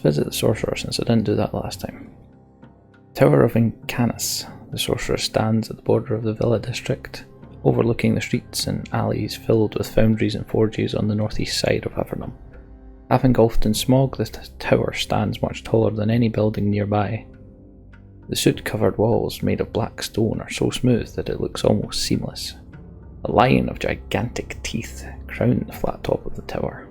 visit the sorcerer since I didn't do that last time. Tower of Incanus. The sorcerer stands at the border of the villa district, overlooking the streets and alleys filled with foundries and forges on the northeast side of Avernum. Half engulfed in smog, the tower stands much taller than any building nearby. The soot-covered walls, made of black stone, are so smooth that it looks almost seamless. A line of gigantic teeth crown the flat top of the tower.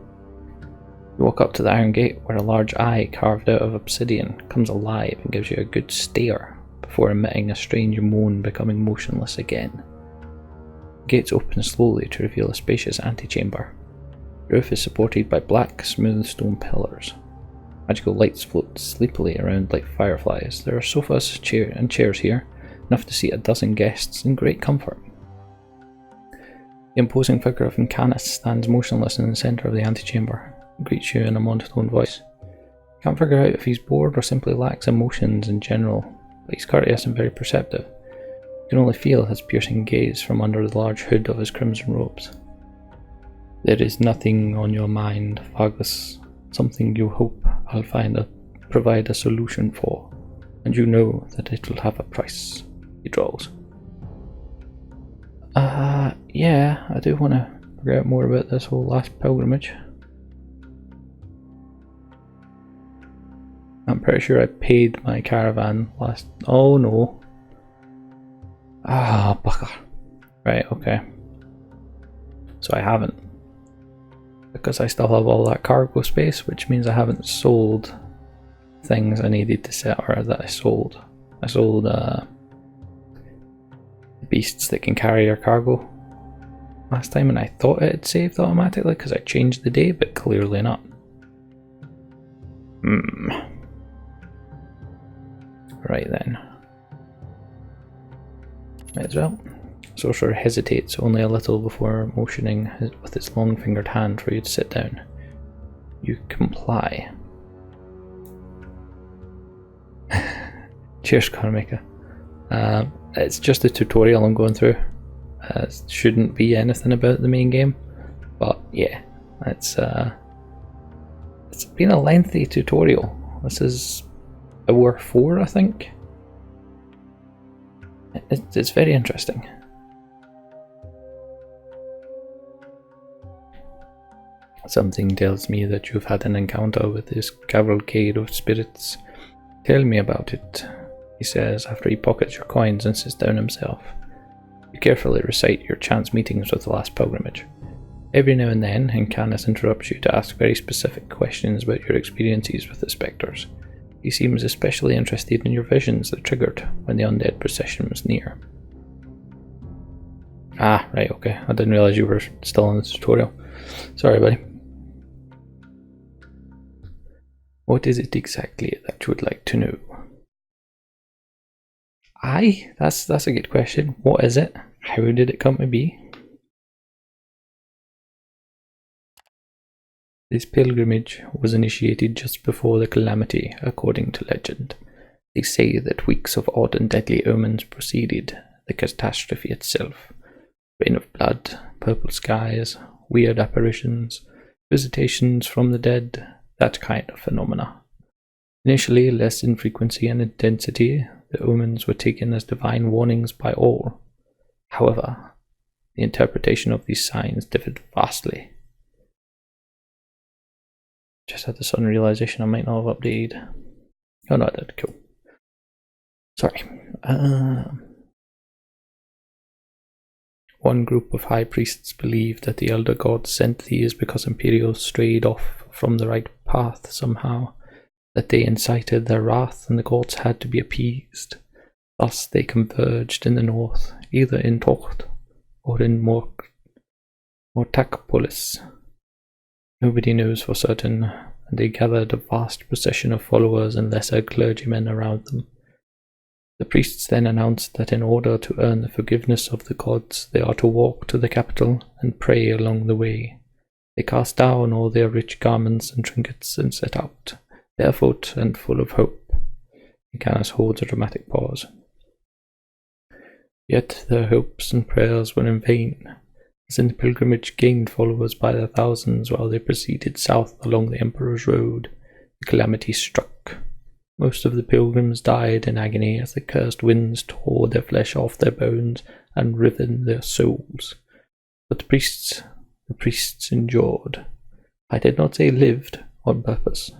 You walk up to the iron gate, where a large eye carved out of obsidian comes alive and gives you a good stare before emitting a strange moan, becoming motionless again. The gates open slowly to reveal a spacious antechamber. The roof is supported by black, smooth stone pillars. Magical lights float sleepily around like fireflies. There are sofas and chairs here, enough to seat a dozen guests in great comfort. The imposing figure of Incanus stands motionless in the centre of the antechamber. Greets you in a monotone voice. Can't figure out if he's bored or simply lacks emotions in general, but he's courteous and very perceptive. You can only feel his piercing gaze from under the large hood of his crimson robes. There is nothing on your mind, Vagrus, something you hope I'll provide a solution for, and you know that it will have a price, he drawls. Yeah, I do want to figure out more about this whole Lost Pilgrimage. I'm pretty sure I paid my caravan last... Oh no. Ah, bugger. Right, okay. So I haven't. Because I still have all that cargo space, which means I haven't sold things I needed to sell, or that I sold. I sold beasts that can carry your cargo last time, and I thought it had saved automatically because I changed the day, but clearly not. Right then. Might as well. Sorcerer hesitates only a little before motioning with its long-fingered hand for you to sit down. You comply. Cheers, Karmika. It's just a tutorial I'm going through. It shouldn't be anything about the main game, but yeah, it's been a lengthy tutorial. This is hour 4, I think. It's very interesting. Something tells me that you've had an encounter with this cavalcade of spirits. Tell me about it, he says after he pockets your coins and sits down himself. You carefully recite your chance meetings with the Lost Pilgrimage. Every now and then, Incanus interrupts you to ask very specific questions about your experiences with the spectres. He seems especially interested in your visions that triggered when the undead procession was near. Ah, right, okay. I didn't realise you were still in the tutorial. Sorry, buddy. What is it exactly that you would like to know? Aye, that's a good question. What is it? How did it come to be? This pilgrimage was initiated just before the calamity, according to legend. They say that weeks of odd and deadly omens preceded the catastrophe itself. Rain of blood, purple skies, weird apparitions, visitations from the dead, that kind of phenomena. Initially less in frequency and intensity, the omens were taken as divine warnings by all. However, the interpretation of these signs differed vastly. Just had the sudden realization I might not have updated. Oh no, I did. Cool. Sorry. One group of high priests believed that the elder gods sent these because Imperials strayed off from the right path somehow, that they incited their wrath and the gods had to be appeased. Thus they converged in the north, either in Tocht or in Mortakpolis. Nobody knows for certain, and they gathered a vast procession of followers and lesser clergymen around them. The priests then announced that in order to earn the forgiveness of the gods, they are to walk to the capital and pray along the way. They cast down all their rich garments and trinkets and set out, barefoot and full of hope. Incanus holds a dramatic pause. Yet their hopes and prayers were in vain, as the pilgrimage gained followers by the thousands while they proceeded south along the Emperor's Road, the calamity struck. Most of the pilgrims died in agony as the cursed winds tore their flesh off their bones and riven their souls. But the priests endured. I did not say lived on purpose.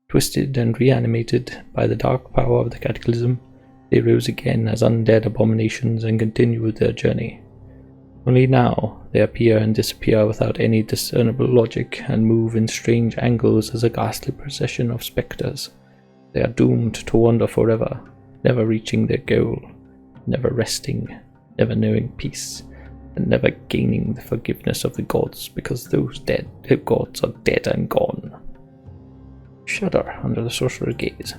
Twisted and reanimated by the dark power of the cataclysm, they rose again as undead abominations and continued their journey. Only now they appear and disappear without any discernible logic and move in strange angles as a ghastly procession of spectres. They are doomed to wander forever, never reaching their goal, never resting, never knowing peace, and never gaining the forgiveness of the gods, because those gods are dead and gone. Shudder under the sorcerer's gaze.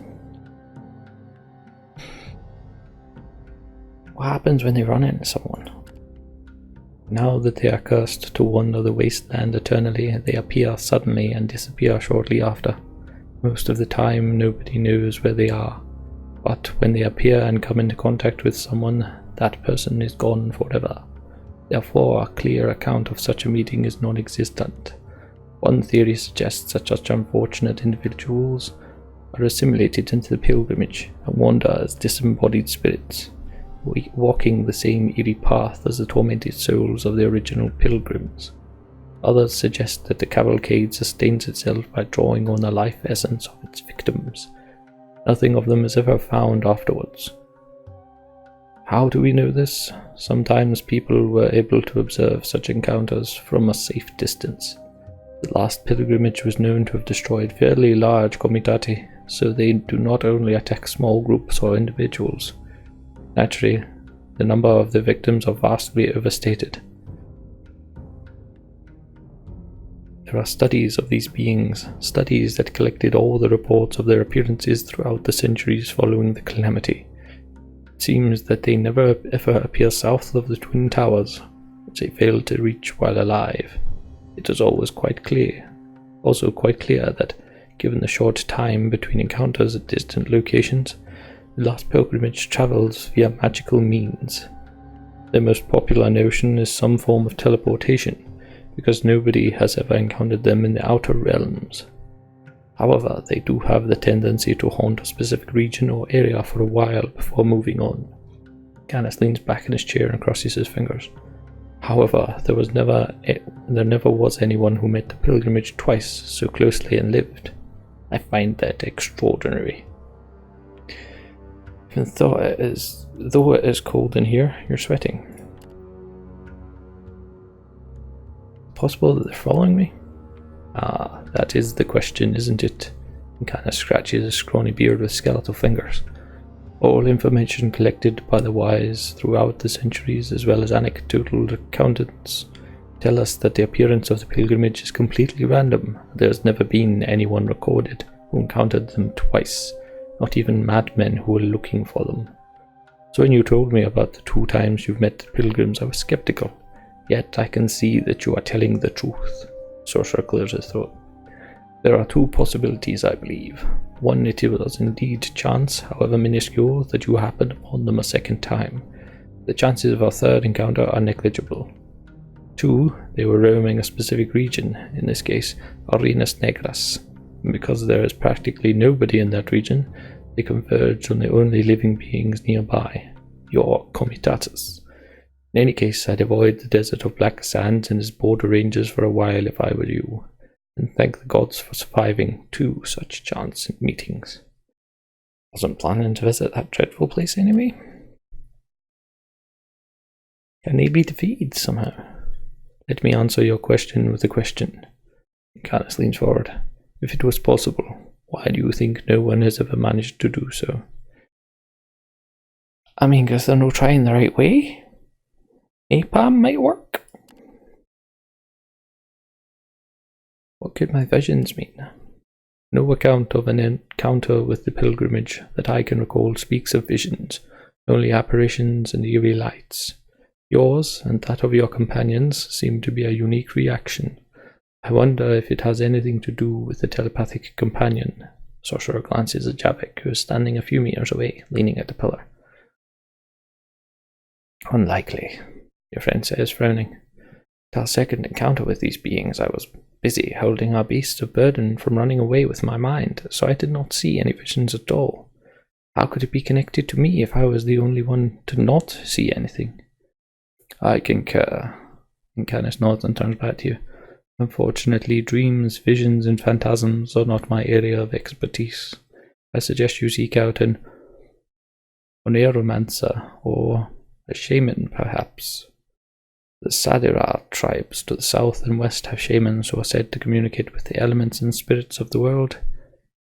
What happens when they run into someone? Now that they are cursed to wander the wasteland eternally, they appear suddenly and disappear shortly after. Most of the time, nobody knows where they are, but when they appear and come into contact with someone, that person is gone forever. Therefore, a clear account of such a meeting is non-existent. One theory suggests that such unfortunate individuals are assimilated into the pilgrimage and wander as disembodied spirits, walking the same eerie path as the tormented souls of the original pilgrims. Others suggest that the cavalcade sustains itself by drawing on the life essence of its victims. Nothing of them is ever found afterwards. How do we know this? Sometimes people were able to observe such encounters from a safe distance. The last pilgrimage was known to have destroyed fairly large comitati, so they do not only attack small groups or individuals. Naturally, the number of the victims are vastly overstated. There are studies of these beings, studies that collected all the reports of their appearances throughout the centuries following the calamity. It seems that they never ever appear south of the Twin Towers, which they failed to reach while alive. It is always quite clear that, given the short time between encounters at distant locations, the Lost Pilgrimage travels via magical means. Their most popular notion is some form of teleportation, because nobody has ever encountered them in the outer realms. However, they do have the tendency to haunt a specific region or area for a while before moving on. Canis leans back in his chair and crosses his fingers. However, there never was anyone who met the pilgrimage twice so closely and lived. I find that extraordinary. Even though it is cold in here, you're sweating. Possible that they're following me? Ah, that is the question, isn't it? He kind of scratches his scrawny beard with skeletal fingers. All information collected by the wise throughout the centuries, as well as anecdotal accounts, tell us that the appearance of the pilgrimage is completely random. There has never been anyone recorded who encountered them twice, not even madmen who were looking for them. So when you told me about the 2 times you've met the pilgrims, I was skeptical. Yet I can see that you are telling the truth. Sorcerer clears his throat. There are 2 possibilities, I believe. One, it was indeed chance, however minuscule, that you happened upon them a second time. The chances of a third encounter are negligible. 2, they were roaming a specific region, in this case, Arenas Negras. And because there is practically nobody in that region, they converge on the only living beings nearby, your Comitatus. In any case, I'd avoid the desert of black sands and its border ranges for a while if I were you, and thank the gods for surviving 2 such chance meetings. Wasn't planning to visit that dreadful place anyway. Can they be defeated somehow? Let me answer your question with a question. Canis leans forward. If it was possible, why do you think no one has ever managed to do so? I mean, because they're not trying the right way. Napalm might work. What could my visions mean? No account of an encounter with the pilgrimage that I can recall speaks of visions, only apparitions and eerie lights. Yours and that of your companions seem to be a unique reaction. I wonder if it has anything to do with the telepathic companion. Sorcerer glances at Javik, who is standing a few meters away, leaning at the pillar. Unlikely, your friend says, frowning. Till our second encounter with these beings, I was busy holding our beasts of burden from running away with my mind, so I did not see any visions at all. How could it be connected to me if I was the only one to not see anything? I concur. And Canis nods and turns back to you. Unfortunately, dreams, visions, and phantasms are not my area of expertise. I suggest you seek out an oneromancer or a shaman, perhaps. The Sadira tribes to the south and west have shamans who are said to communicate with the elements and spirits of the world.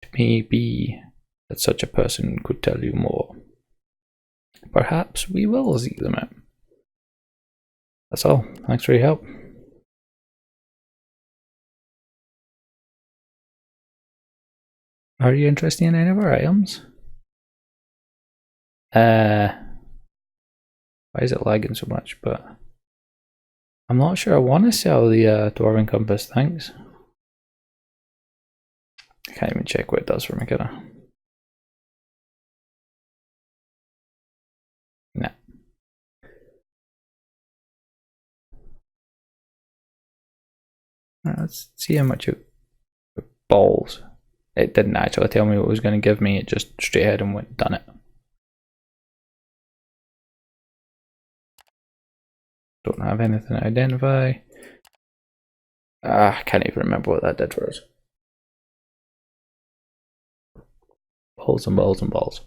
It may be that such a person could tell you more. Perhaps we will seek them out. That's all. Thanks for your help. Are you interested in any of our items? Why is it lagging so much? But I'm not sure I want to sell the Dwarven Compass, thanks. I can't even check what it does for me, can I? Nah. Right, let's see how much it balls. It didn't actually tell me what it was going to give me, it just straight ahead and went done it. Don't have anything to identify. I can't even remember what that did for us. Balls and balls and balls.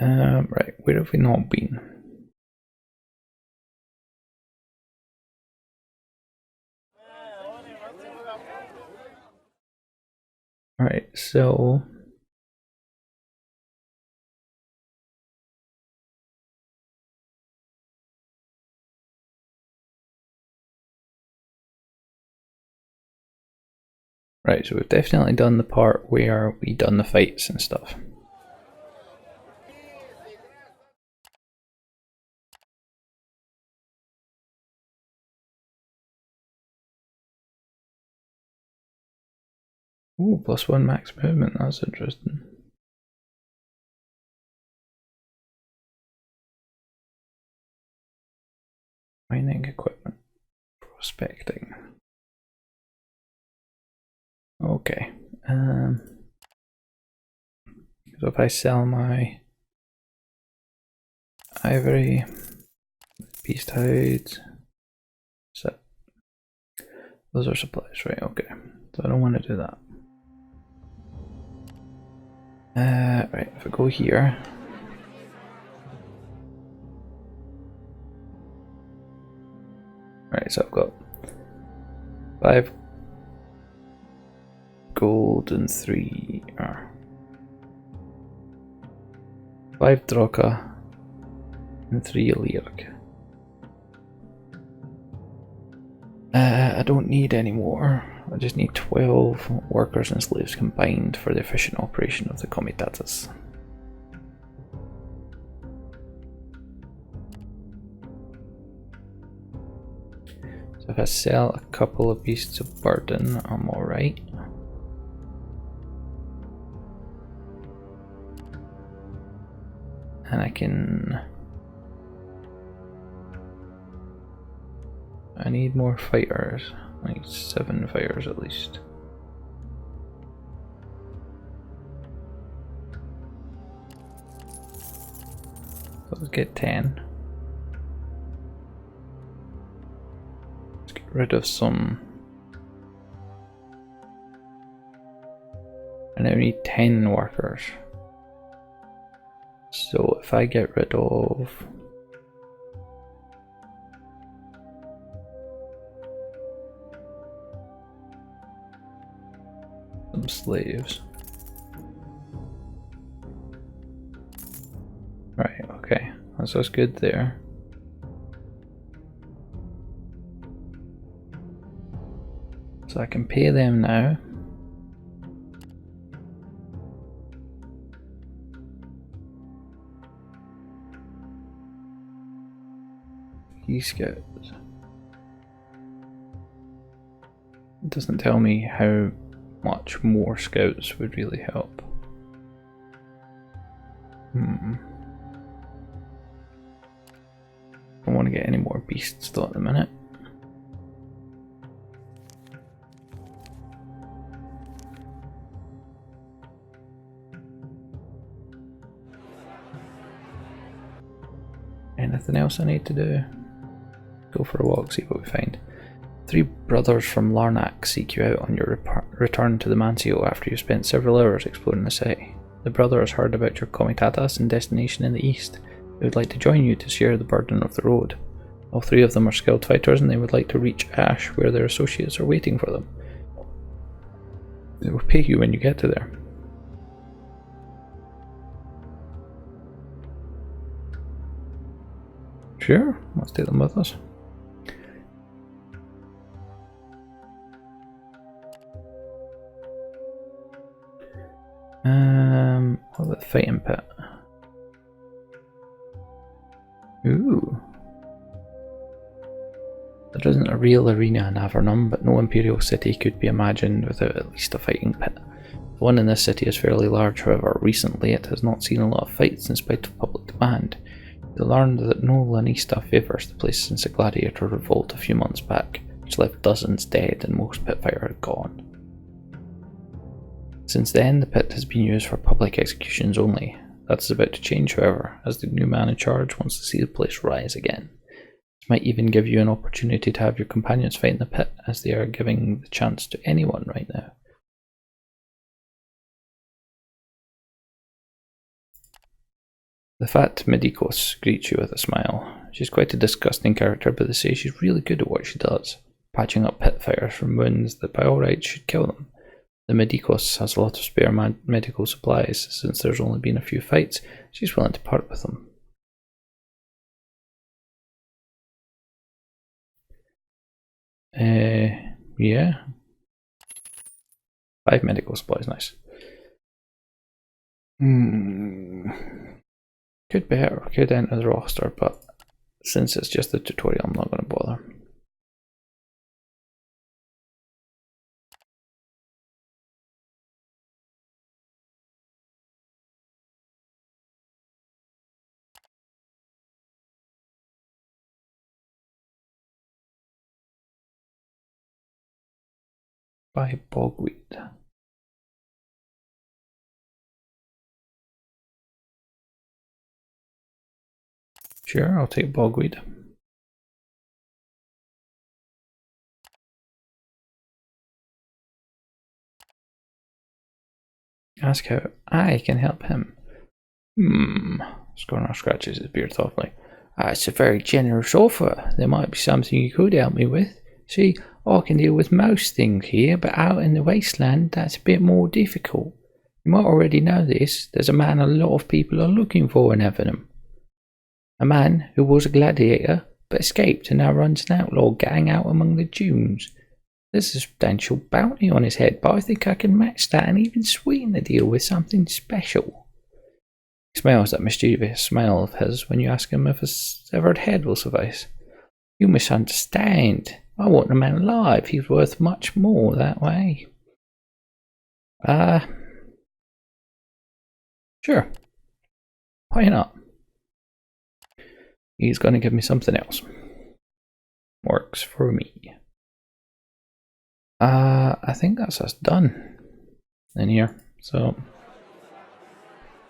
Right, where have we not been? Alright, so right, so we've definitely done the part where we done the fights and stuff. Ooh, +1 max movement, that's interesting. Mining equipment. Prospecting. Okay. So if I sell my ivory, beast hides, so those are supplies, right? Okay. So I don't want to do that. Right, if I go here. Right, so I've got 5 gold and 3 5 Droka and 3 Lyric. I don't need any more. I just need 12 workers and slaves combined for the efficient operation of the Comitatus. So if I sell a couple of beasts of burden, I'm alright. And I need more fighters, like 7 fighters at least. Let's get 10. Let's get rid of some. I now need 10 workers. So if I get rid of some slaves. Right, okay. That's good there. So I can pay them now. Scouts. It doesn't tell me how much more scouts would really help. I want want to get any more beasts though at the minute. Anything else I need to do? Go for a walk, see what we find. 3 brothers from Larnac seek you out on your return to the Mancio after you've spent several hours exploring the city. The brothers heard about your Comitatus and destination in the east. They would like to join you to share the burden of the road. All 3 of them are skilled fighters and they would like to reach Ash where their associates are waiting for them. They will pay you when you get to there. Sure, let's take them with us. What about the fighting pit? Ooh. There isn't a real arena in Avernum, but no Imperial city could be imagined without at least a fighting pit. The one in this city is fairly large, however, recently it has not seen a lot of fights in spite of public demand. They learned that no Lanista favours the place since a gladiator revolt a few months back, which left dozens dead and most pit fighters gone. Since then, the pit has been used for public executions only. That is about to change, however, as the new man in charge wants to see the place rise again. This might even give you an opportunity to have your companions fight in the pit, as they are giving the chance to anyone right now. The fat Medicos greets you with a smile. She's quite a disgusting character, but they say she's really good at what she does, patching up pit fighters from wounds that by all rights should kill them. The Medicos has a lot of spare medical supplies. Since there's only been a few fights, she's willing to part with them. Yeah. 5 medical supplies, nice. Could better, could enter the roster, but since it's just a tutorial, I'm not going to bother. Buy bogweed. Sure, I'll take bogweed. Ask how I can help him. Scorner scratches his beard thoughtfully. It's a very generous offer. There might be something you could help me with. See, I can deal with most things here, but out in the Wasteland, that's a bit more difficult. You might already know this. There's a man a lot of people are looking for in Avernum. A man who was a gladiator, but escaped and now runs an outlaw gang out among the dunes. There's a substantial bounty on his head, but I think I can match that and even sweeten the deal with something special. He smiles that mischievous smile of his when you ask him if a severed head will suffice. You misunderstand. I want the man alive. He's worth much more that way. Sure. Why not? He's going to give me something else. Works for me. I think that's us done in here. So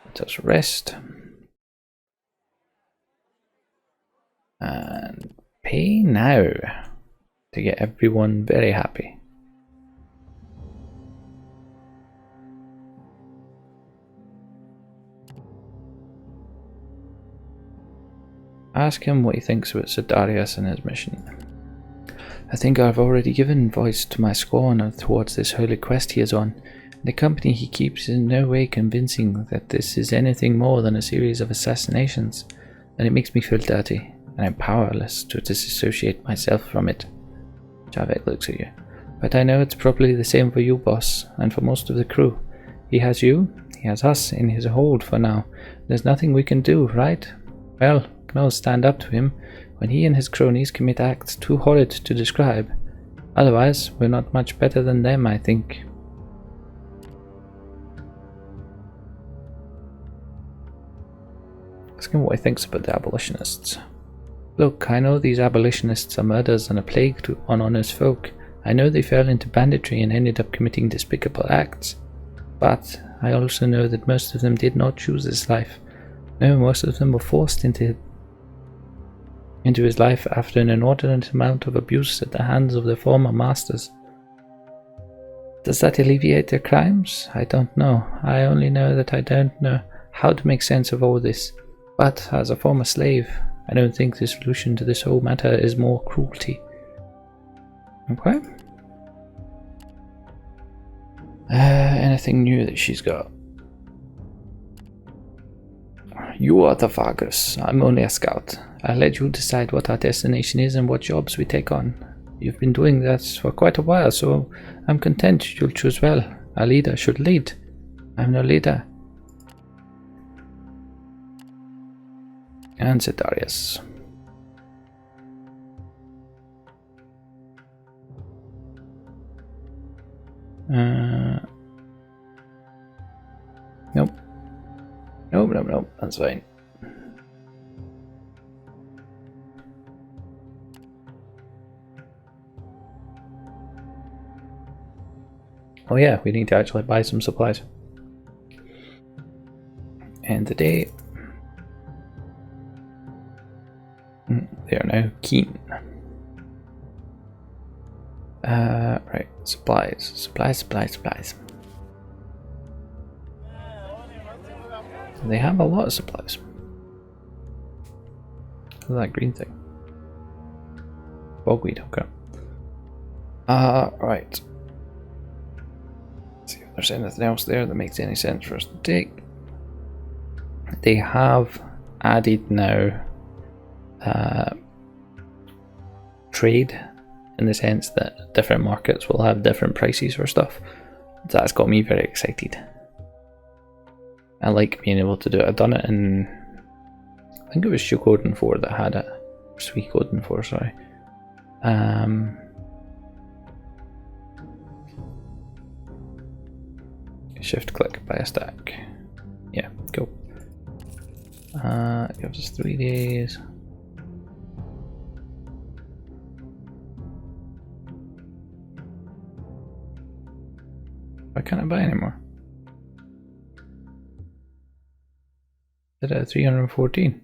let us rest and pay now to get everyone very happy. Ask him what he thinks about Sidarius and his mission. I think I've already given voice to my scorn towards this holy quest he is on. The company he keeps is in no way convincing that this is anything more than a series of assassinations, and it makes me feel dirty, and I'm powerless to disassociate myself from it. Javek looks at you. But I know it's probably the same for you, boss, and for most of the crew. He has you, he has us in his hold for now. There's nothing we can do, right? Well, we can all stand up to him when he and his cronies commit acts too horrid to describe. Otherwise, we're not much better than them, I think. Ask him what he thinks about the abolitionists. Look, I know these abolitionists are murderers and a plague on honest folk. I know they fell into banditry and ended up committing despicable acts. But I also know that most of them did not choose this life. No, most of them were forced into his life after an inordinate amount of abuse at the hands of their former masters. Does that alleviate their crimes? I don't know. I only know that I don't know how to make sense of all this. But as a former slave, I don't think the solution to this whole matter is more cruelty. Okay. Anything new that she's got? You are the Vagrus. I'm only a scout. I'll let you decide what our destination is and what jobs we take on. You've been doing that for quite a while, so I'm content you'll choose well. A leader should lead. I'm no leader. And Darius. Nope. Nope. That's fine. Oh yeah, we need to actually buy some supplies. End the day. They are now keen. Right, supplies. They have a lot of supplies. Look at that green thing. Bogweed, okay. Right. Let's see if there's anything else there that makes any sense for us to take. They have added now trade, in the sense that different markets will have different prices for stuff. That's got me very excited. I like being able to do it. I've done it in, I think it was Suikoden 4 that had it. Suikoden 4, sorry. Shift click, buy a stack. Yeah, cool. It gives us 3 days. Why can't I buy anymore? Did it at 314?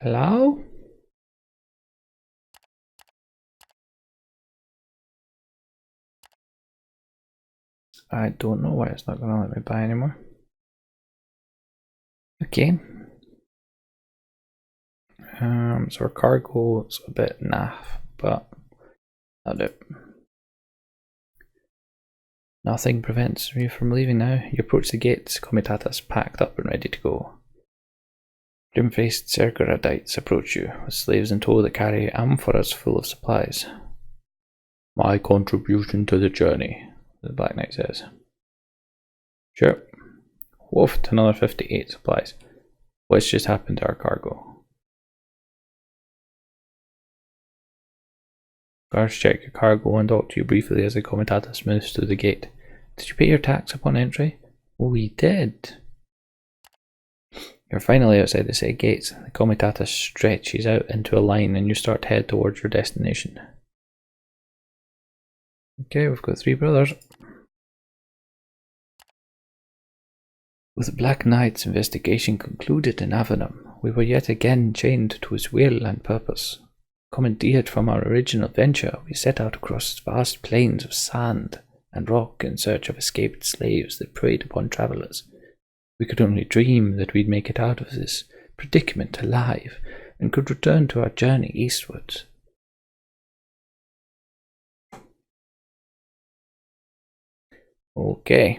Hello? I don't know why it's not going to let me buy anymore. Okay. So our cargo is a bit naff, but that'll do. Nothing prevents me from leaving now. You approach the gates, Comitatus packed up and ready to go. Grim-faced Sergoradites approach you, with slaves in tow that carry amphoras full of supplies. My contribution to the journey, the Black Knight says. Sure. Woofed, another 58 supplies. What's just happened to our cargo? Guards check your cargo and talk to you briefly as the Comitatus moves through the gate. Did you pay your tax upon entry? We did. You're finally outside the said gates. The Comitatus stretches out into a line and you start to head towards your destination. Okay, we've got 3 brothers. With the Black Knight's investigation concluded in Avenum, we were yet again chained to his will and purpose. Commandeered from our original venture, we set out across vast plains of sand and rock in search of escaped slaves that preyed upon travellers. We could only dream that we'd make it out of this predicament alive and could return to our journey eastwards. Okay.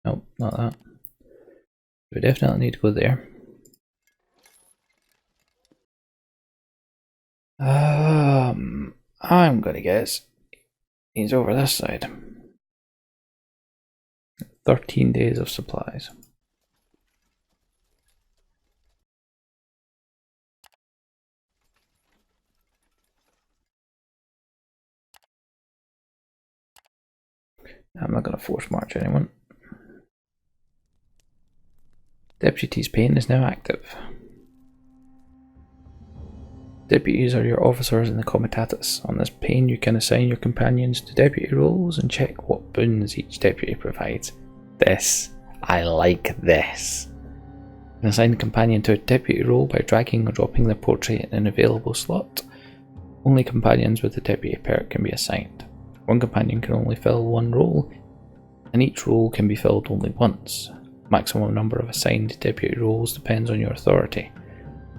Nope, not that. We definitely need to go there. I'm gonna guess he's over this side. 13 days of supplies. I'm not gonna force march anyone. Deputy's pane is now active. Deputies are your officers in the Comitatus. On this pane you can assign your companions to deputy roles and check what boons each deputy provides. I like this. You can assign a companion to a deputy role by dragging or dropping their portrait in an available slot. Only companions with the deputy perk can be assigned. One companion can only fill one role, and each role can be filled only once. Maximum number of assigned deputy roles depends on your authority.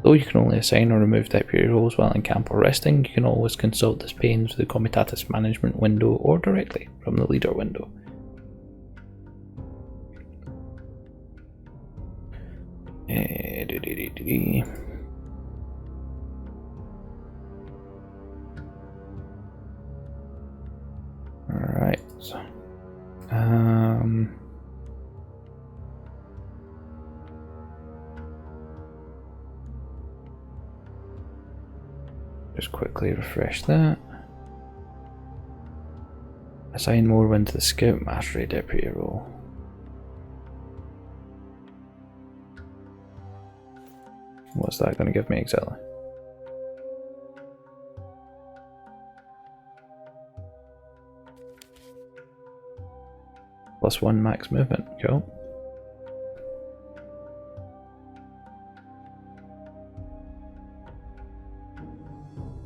Though you can only assign or remove deputy roles while in camp or resting, you can always consult this pane through the Comitatus management window or directly from the leader window. Alright. Just quickly refresh that. Assign more when to the Scout Mastery Deputy role. What's that going to give me exactly? +1 max movement, cool.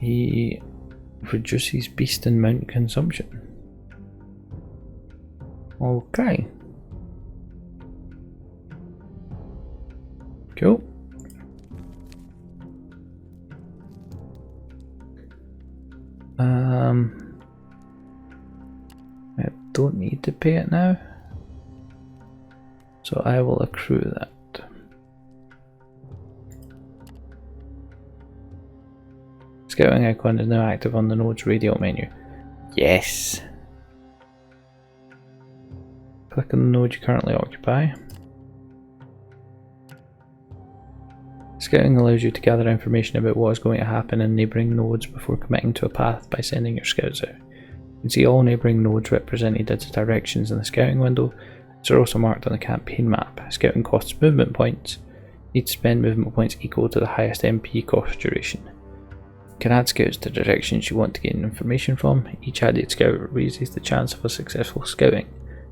He reduces beast and mount consumption. Okay. Cool. I don't need to pay it now, so I will accrue that. Scouting icon is now active on the node's radial menu. Yes! Click on the node you currently occupy. Scouting allows you to gather information about what is going to happen in neighbouring nodes before committing to a path by sending your scouts out. You can see all neighbouring nodes represented as directions in the scouting window. These are also marked on the campaign map. Scouting costs movement points. You need to spend movement points equal to the highest MP cost duration. You can add scouts to directions you want to gain information from. Each added scout raises the chance of a successful scouting.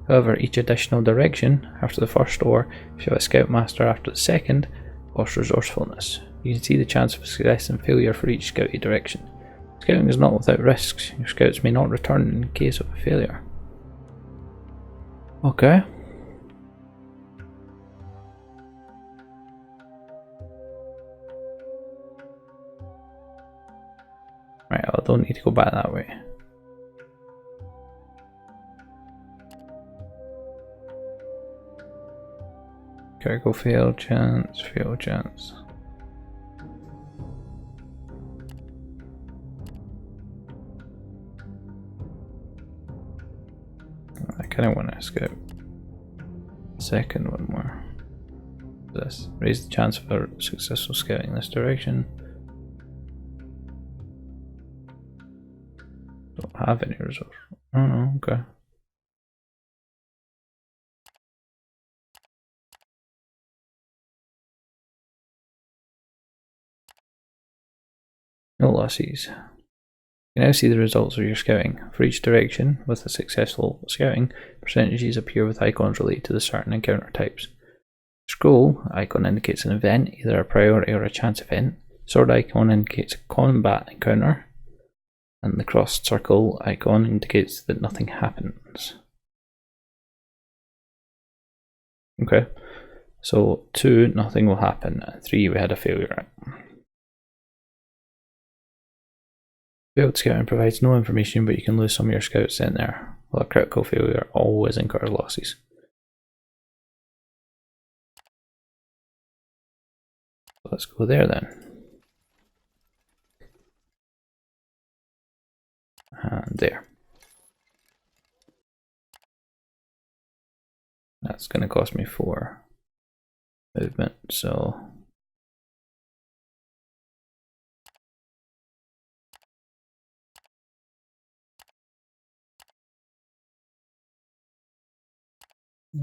However, each additional direction after the first, or if you have a scoutmaster after the second, costs resourcefulness. You can see the chance of success and failure for each scouted direction. Scouting is not without risks. Your scouts may not return in case of a failure. Okay. Right, I don't need to go back that way. Critical fail chance, fail chance. I kind of want to scout. Second one more. This raise the chance for successful scouting in this direction. Don't have any resource. Oh no, okay. No losses. You now see the results of your scouting. For each direction, with a successful scouting, percentages appear with icons related to the certain encounter types. Scroll icon indicates an event, either a priority or a chance event. Sword icon indicates a combat encounter. And the crossed circle icon indicates that nothing happens. Okay, so 2, nothing will happen, and 3, we had a failure. Failed scouting provides no information, but you can lose some of your scouts in there, while a critical failure always incurs losses. Let's go there then. And there. That's going to cost me 4 movement, so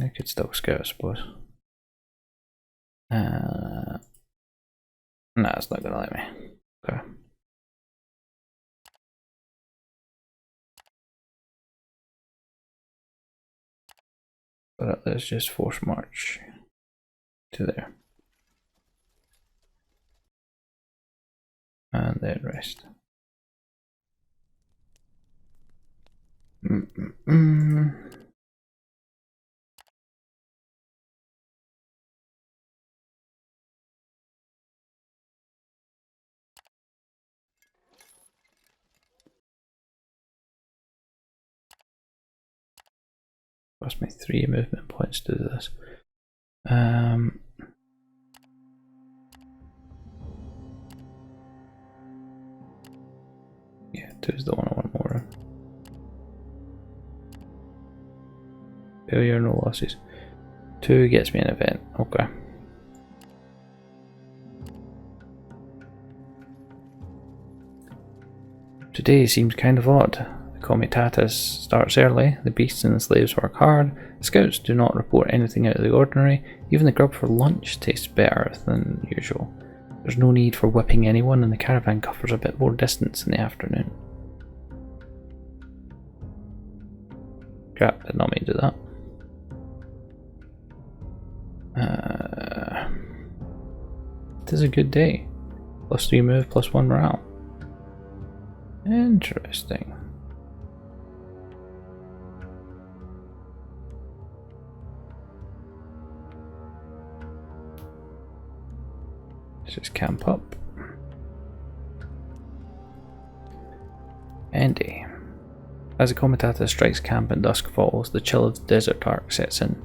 I could still scout, I suppose. No, it's not gonna let me. Okay. But let's just force march to there. And then rest. Cost me 3 movement points to do this. Yeah, 2 is the one I want more. Failure, no losses. 2 gets me an event. Okay. Today seems kind of odd. The Comitatus starts early, the beasts and the slaves work hard, the scouts do not report anything out of the ordinary, even the grub for lunch tastes better than usual. There's no need for whipping anyone, and the caravan covers a bit more distance in the afternoon. Crap, did not mean to do that. It is a good day. +3 move, +1 morale. Interesting. Let's just camp up. Andy. As the Comitatus strikes camp and dusk falls, the chill of the desert dark sets in.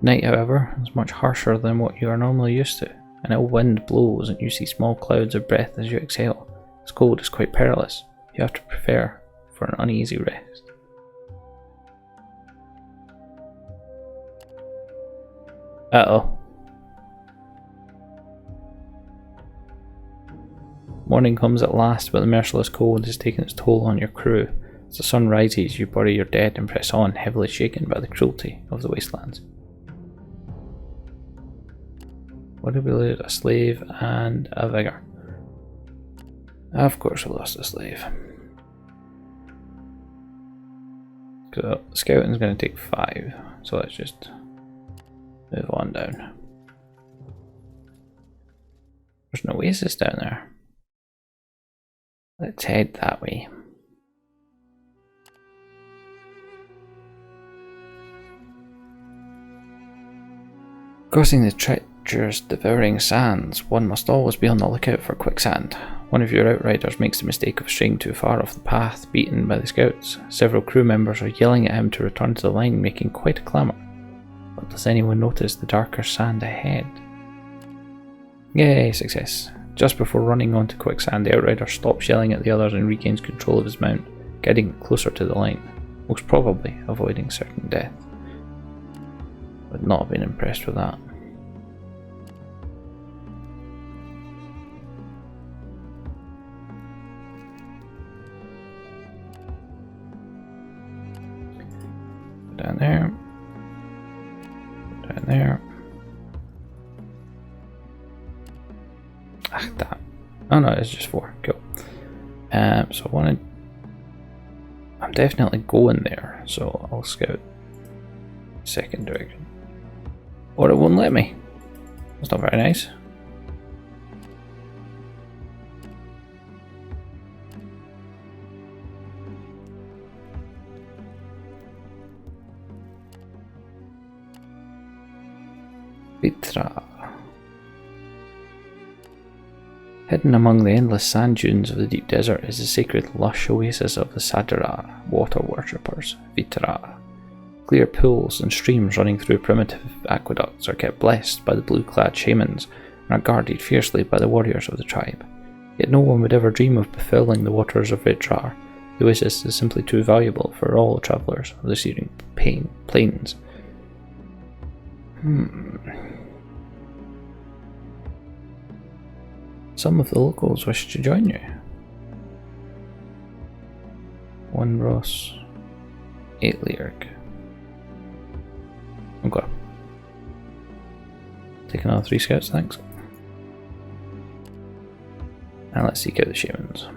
Night, however, is much harsher than what you are normally used to. An ill wind blows and you see small clouds of breath as you exhale. This cold is quite perilous. You have to prepare for an uneasy rest. Uh-oh. Morning comes at last, but the merciless cold has taken its toll on your crew. As the sun rises, you bury your dead and press on, heavily shaken by the cruelty of the Wastelands. What did we lose? A slave and a vigor. Of course we lost a slave. So scouting is going to take 5, so let's just move on down. There's an oasis down there. Let's head that way. Crossing the treacherous, devouring sands, one must always be on the lookout for quicksand. One of your outriders makes the mistake of straying too far off the path, beaten by the scouts. Several crew members are yelling at him to return to the line, making quite a clamour. But does anyone notice the darker sand ahead? Yay, success. Just before running onto quicksand, the outrider stops yelling at the others and regains control of his mount, getting closer to the line, most probably avoiding certain death. Would not have been impressed with that. Down there. Down there. Ah, damn. Oh no, it's just 4. Cool. So I wanted. I'm definitely going there, so I'll scout second direction. Or it won't let me. That's not very nice. Vitra. Hidden among the endless sand dunes of the deep desert is the sacred lush oasis of the Sadara water worshippers, Vitra. Clear pools and streams running through primitive aqueducts are kept blessed by the blue-clad shamans and are guarded fiercely by the warriors of the tribe. Yet no one would ever dream of befouling the waters of Vitra. The oasis is simply too valuable for all travellers of the Syrian plains. Some of the locals wish to join you. 1 Ross, 8 Lyric. Okay. Take take another 3 scouts, thanks. And let's seek out the shamans.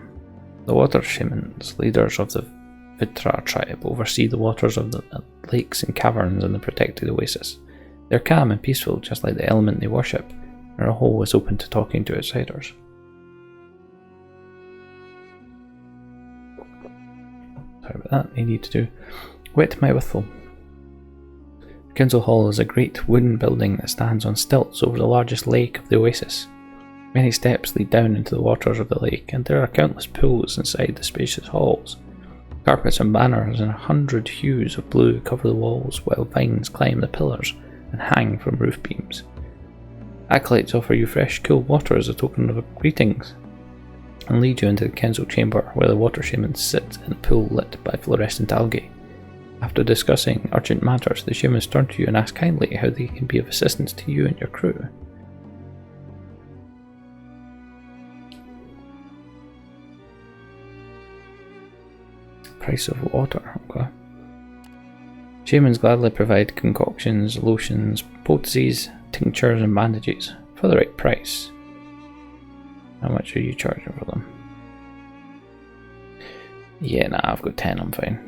The water shamans, leaders of the Vitra tribe, oversee the waters of the lakes and caverns in the protected oasis. They're calm and peaceful, just like the element they worship, and are always open to talking to outsiders. Sorry about that, they need to do wet my whistle. The council hall is a great wooden building that stands on stilts over the largest lake of the oasis. Many steps lead down into the waters of the lake, and there are countless pools inside the spacious halls. Carpets and banners in 100 hues of blue cover the walls, while vines climb the pillars and hang from roof beams. Acolytes offer you fresh, cool water as a token of greetings, and lead you into the council chamber, where the water shamans sit in a pool lit by fluorescent algae. After discussing urgent matters, the shamans turn to you and ask kindly how they can be of assistance to you and your crew. Price of water, okay. Shamans gladly provide concoctions, lotions, poultices, tinctures and bandages for the right price. How much are you charging for them? Yeah, nah, I've got 10, I'm fine.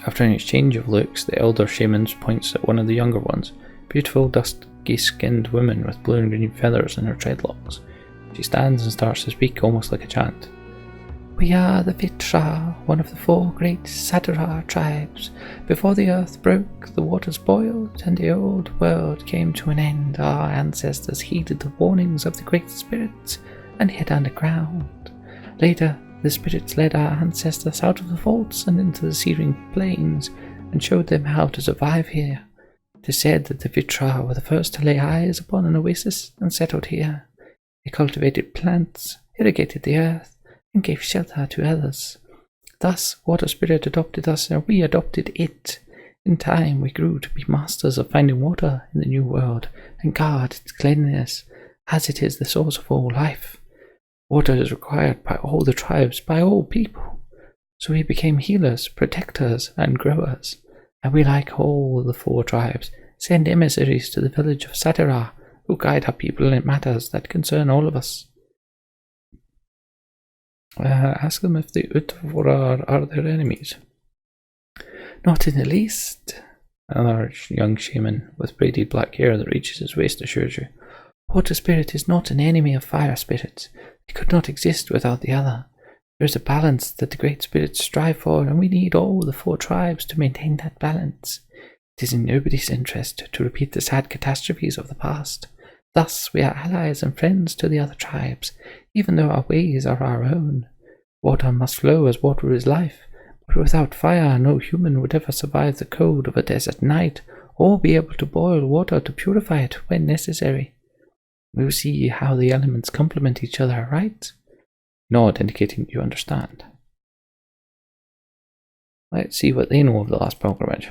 After an exchange of looks, the elder shaman points at one of the younger ones, beautiful dusky-skinned woman with blue and green feathers in her dreadlocks. She stands and starts to speak almost like a chant. We are the Vitra, one of the 4 great Satara tribes. Before the earth broke, the waters boiled, and the old world came to an end. Our ancestors heeded the warnings of the great spirits and hid underground. Later, the spirits led our ancestors out of the vaults and into the searing plains, and showed them how to survive here. It is said that the Vitra were the first to lay eyes upon an oasis and settled here. They cultivated plants, irrigated the earth, and gave shelter to others. Thus, Water Spirit adopted us, and we adopted it. In time, we grew to be masters of finding water in the new world, and guard its cleanliness, as it is the source of all life. Water is required by all the tribes, by all people. So we became healers, protectors, and growers. And we, like all the 4 tribes, send emissaries to the village of Satara, who guide our people in matters that concern all of us. Ask them if the Utvora are their enemies. Not in the least. Another young shaman with braided black hair that reaches his waist assures you. Water Spirit is not an enemy of fire spirits. They could not exist without the other. There is a balance that the great spirits strive for, and we need all the 4 tribes to maintain that balance. It is in nobody's interest to repeat the sad catastrophes of the past. Thus, we are allies and friends to the other tribes, even though our ways are our own. Water must flow as water is life, but without fire no human would ever survive the cold of a desert night, or be able to boil water to purify it when necessary. We will see how the elements complement each other, right? Nod, indicating you understand. Let's see what they know of the last pilgrimage.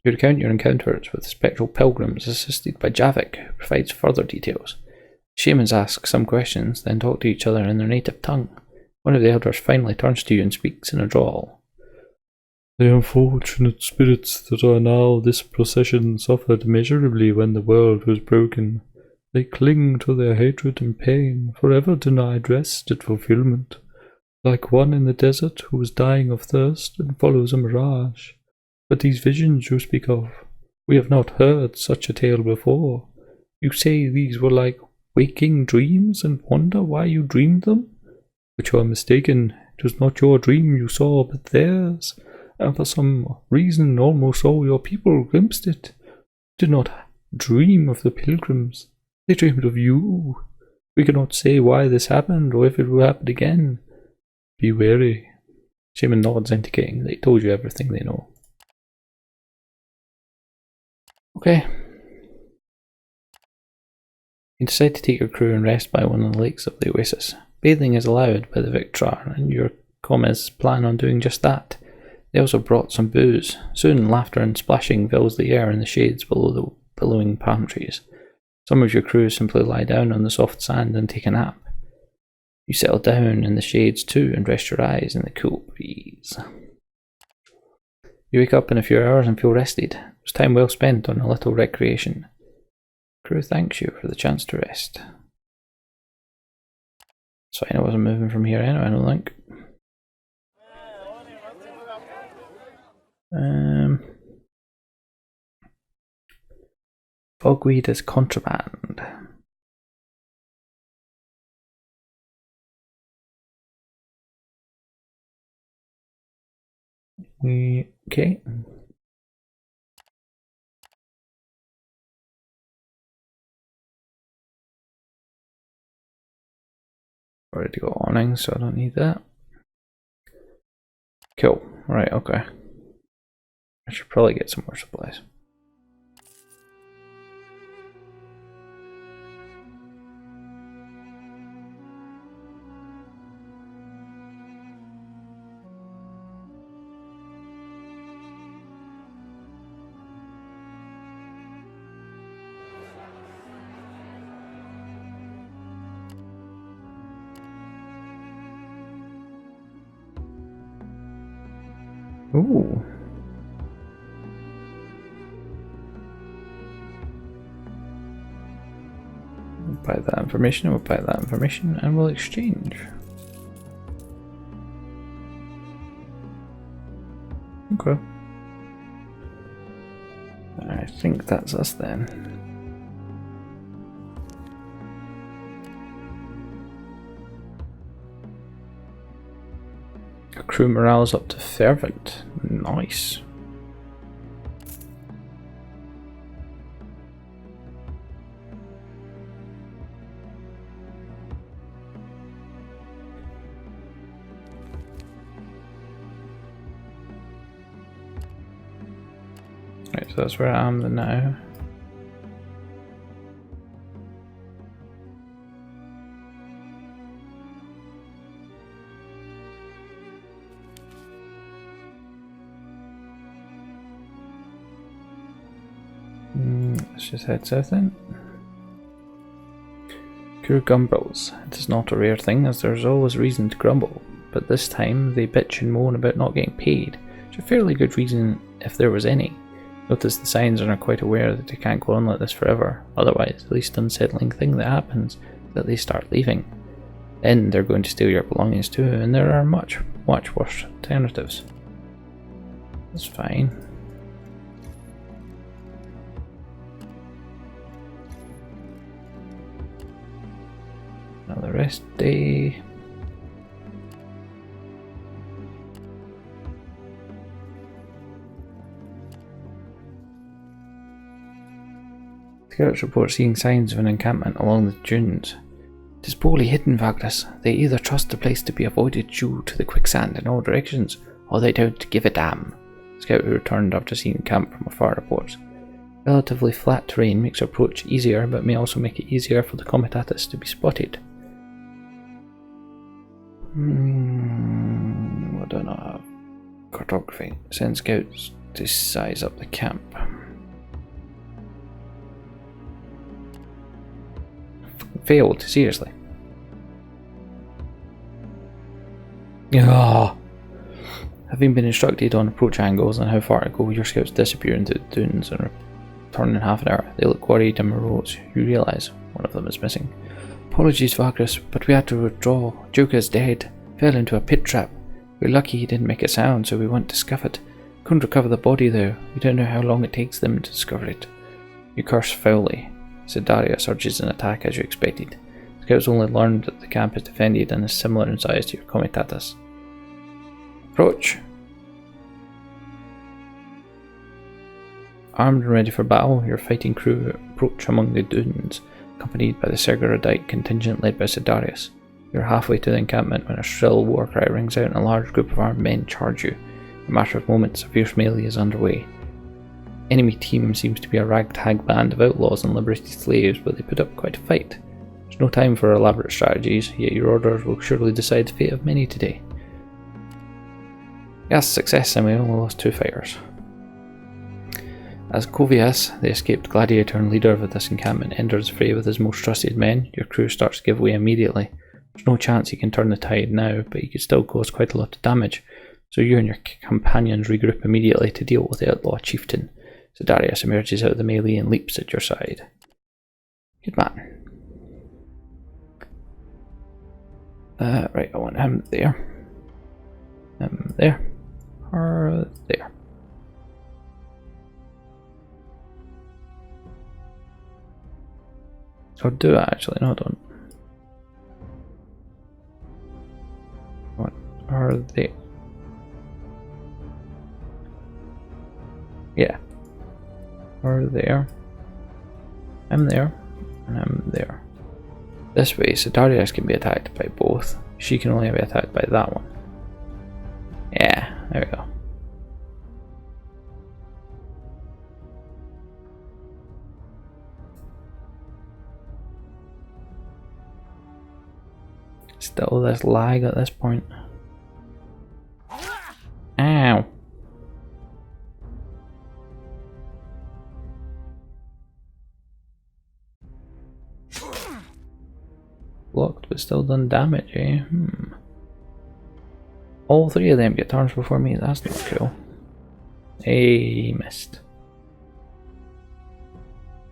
You recount your encounters with the spectral pilgrims, assisted by Javik, who provides further details. The shamans ask some questions, then talk to each other in their native tongue. One of the elders finally turns to you and speaks in a drawl. The unfortunate spirits that are now this procession suffered immeasurably when the world was broken. They cling to their hatred and pain, forever denied rest and fulfillment, like one in the desert who is dying of thirst and follows a mirage. But these visions you speak of, we have not heard such a tale before. You say these were like waking dreams and wonder why you dreamed them? But you are mistaken. It was not your dream you saw, but theirs, and for some reason almost all your people glimpsed it. Did not dream of the pilgrims. They dreamed of you. We cannot say why this happened, or if it will happen again. Be wary. Shaman nods, indicating they told you everything they know. Okay. You decide to take your crew and rest by one of the lakes of the oasis. Bathing is allowed by the Victrar, and your commies plan on doing just that. They also brought some booze. Soon, laughter and splashing fills the air in the shades below the billowing palm trees. Some of your crew simply lie down on the soft sand and take a nap. You settle down in the shades too and rest your eyes in the cool breeze. You wake up in a few hours and feel rested. It was time well spent on a little recreation. Crew thanks you for the chance to rest. It's fine, I wasn't moving from here anyway, I don't think. Fogweed is contraband. Okay. Already got awning, so I don't need that. Cool. Right, okay. I should probably get some more supplies. Ooh. We'll buy that information, we'll buy that information, and we'll exchange. Okay. I think that's us then. Crew morale's up to fervent. Nice. Right, so that's where I am now. Let's just head south then. Crew grumbles. It is not a rare thing, as there is always reason to grumble, but this time they bitch and moan about not getting paid, which is a fairly good reason if there was any. Notice the signs and are quite aware that they can't go on like this forever, otherwise the least unsettling thing that happens is that they start leaving. Then they're going to steal your belongings too, and there are much worse alternatives. That's fine. Another rest day. Scouts report seeing signs of an encampment along the dunes. It is poorly hidden, Vagrus. They either trust the place to be avoided due to the quicksand in all directions, or they don't give a damn. The scout who returned after seeing the camp from afar reports. Relatively flat terrain makes approach easier, but may also make it easier for the Comitatus to be spotted. I don't know. Cartography. Send scouts to size up the camp. Failed, seriously. Having been instructed on approach angles and how far to go, your scouts disappear into the dunes and return in half an hour. They look worried and morose. You realise one of them is missing. Apologies, Vagrus, but we had to withdraw. Joker's dead. Fell into a pit trap. We're lucky he didn't make a sound, so we went to scuff it. Couldn't recover the body though. We don't know how long it takes them to discover it. You curse foully. Sidaria surges in attack as you expected. Scouts only learned that the camp is defended and is similar in size to your Comitatus. Approach. Armed and ready for battle, your fighting crew approach among the dunes, accompanied by the Sergerodite contingent led by Sidarius. You are halfway to the encampment when a shrill war cry rings out and a large group of armed men charge you. In a matter of moments, a fierce melee is underway. Enemy team seems to be a ragtag band of outlaws and liberated slaves, but they put up quite a fight. There's no time for elaborate strategies, yet your orders will surely decide the fate of many today. Yes, success, and we only lost 2 fighters. As Covias, the escaped gladiator and leader of this encampment, enters the fray with his most trusted men, your crew starts to give way immediately. There's no chance he can turn the tide now, but he could still cause quite a lot of damage, so you and your companions regroup immediately to deal with the outlaw chieftain. So Darius emerges out of the melee and leaps at your side. Good man. Right, I want him there. There. Or there. Or do I actually? No, I don't. What are they? Yeah. Or there. I'm there. And I'm there. This way, so Darius can be attacked by both. She can only be attacked by that one. Yeah, there we go. Still this lag at this point. Ow! Blocked but still done damage, eh? All three of them get turns before me, that's not cool. Hey, missed.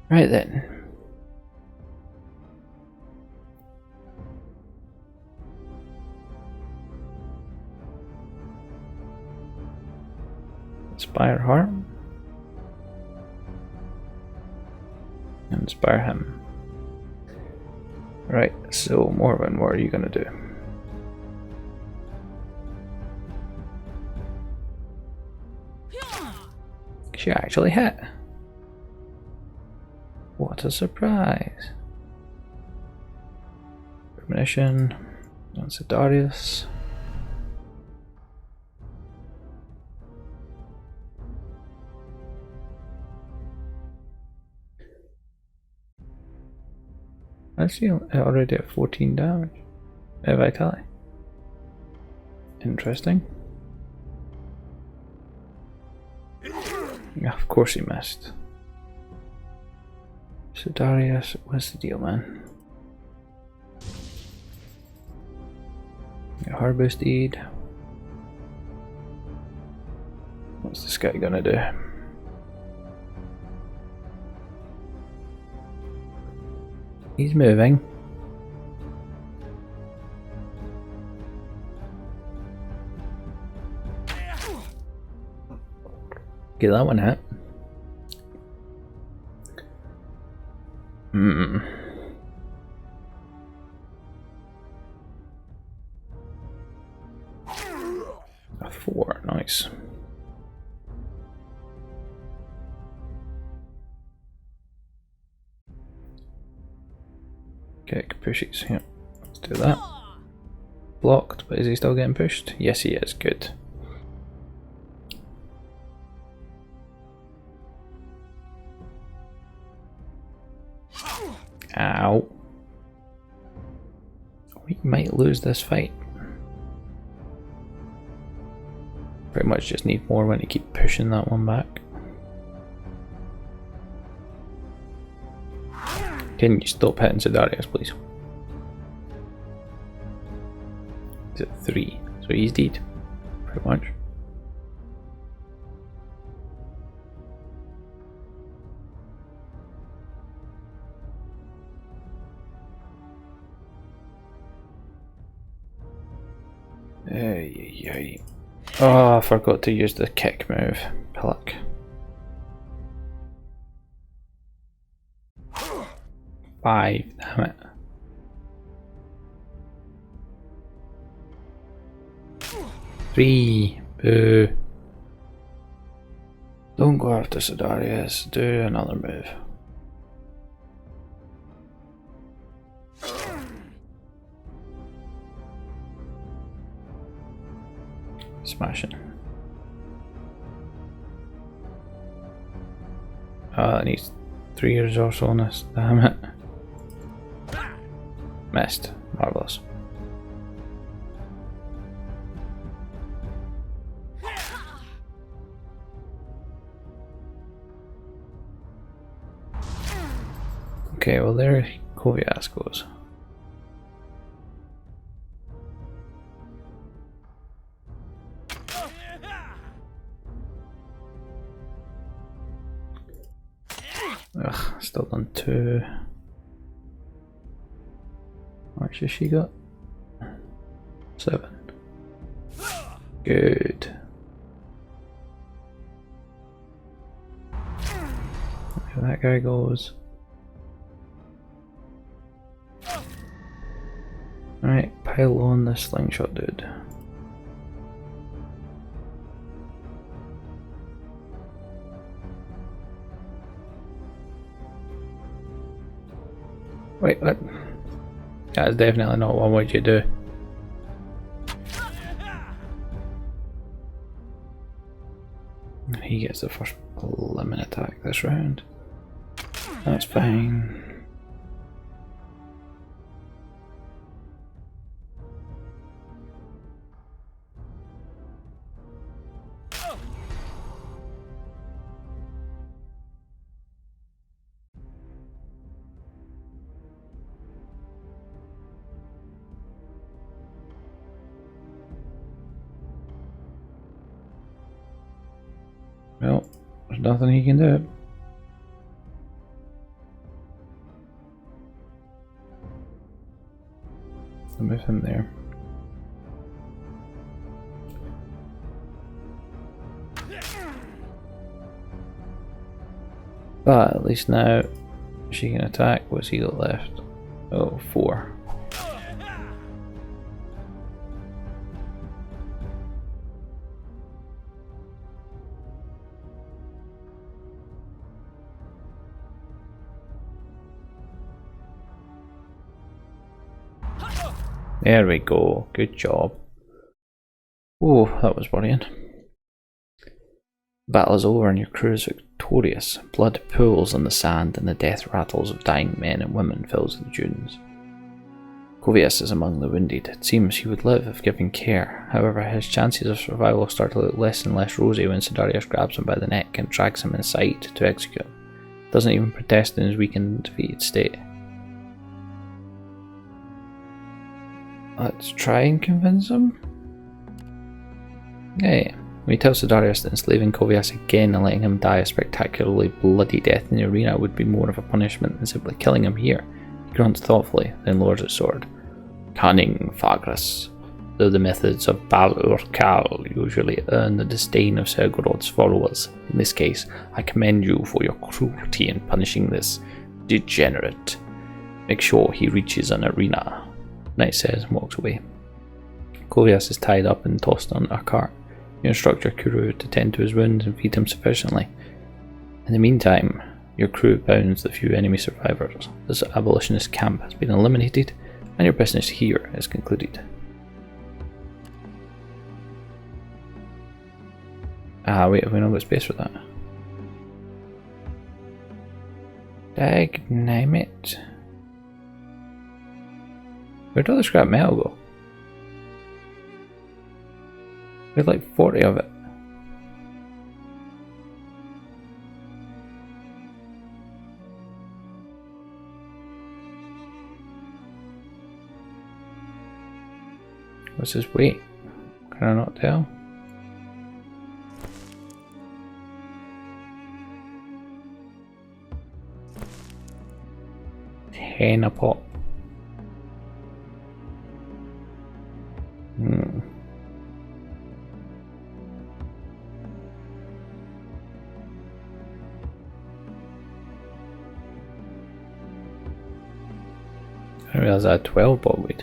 Right then. Inspire Heart. Inspire him. Right, so Morven, what are you gonna do? She actually hit. What a surprise. Premonition. That's a Darius. I see already at 14 damage. Vitality. Interesting. Yeah, of course he missed. So Darius, what's the deal, man? Got hard boosted. What's this guy gonna do? He's moving. Get that one hit. A 4, nice. Kick, pushes, yeah. Let's do that. Blocked, but is he still getting pushed? Yes, he is, good. Ow. We might lose this fight. Pretty much just need more when to keep pushing that one back. Can you stop hitting Darius, please? He's at 3, so he's dead. Pretty much. Oh, I forgot to use the kick move. Pillock. Five, damn it. Three, boo. Don't go after Darius, do another move. Smashing. That needs 3 resourcefulness, damn it. Missed. Marvelous. Okay, well there Comitatus goes. Ugh, still done 2. much has she got? 7. Good. There that guy goes. Alright, pile on the slingshot dude. Wait, what? That's definitely not what would you do. He gets the first lemon attack this round. That's fine. Well, there's nothing he can do. I'll move him there. But at least now she can attack. What's he got left? Oh, 4. There we go, good job. Oh, that was worrying. Battle is over and your crew is victorious. Blood pools on the sand and the death rattles of dying men and women fills the dunes. Covius is among the wounded. It seems he would live if given care. However, his chances of survival start to look less and less rosy when Sidarius grabs him by the neck and drags him inside to execute him. Doesn't even protest in his weak and defeated state. Let's try and convince him. Hey, we tell Sidarius that enslaving Covius again and letting him die a spectacularly bloody death in the arena would be more of a punishment than simply killing him here. He grunts thoughtfully, then lowers his sword. Cunning Vagrus. Though the methods of Bairdos usually earn the disdain of Sergorod's followers, in this case, I commend you for your cruelty in punishing this degenerate. Make sure he reaches an arena. Knight says and walks away. Covius is tied up and tossed on a cart. You instruct your crew to tend to his wounds and feed him sufficiently. In the meantime, your crew bounds the few enemy survivors. This abolitionist camp has been eliminated, and your business here is concluded. Ah, wait, have we not got space for that? Dagname it. Where'd all the scrap metal go? We had like 40 of it. What's his weight? Can I not tell? A pop. I realize I had 12 bot weight.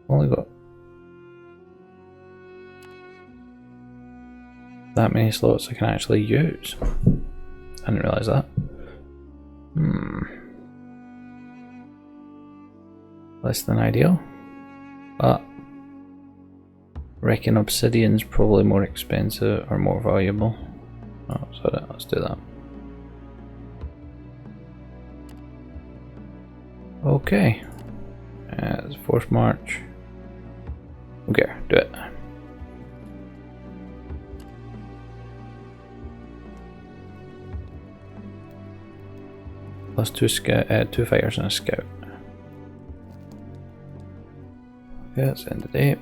Only got that many slots I can actually use. I didn't realise that. Less than ideal, but reckon obsidian's probably more expensive or more valuable. Oh, so let's do that. Okay, it's forced march. Okay, do it. Plus two fighters and a scout. Okay, that's the end of the day.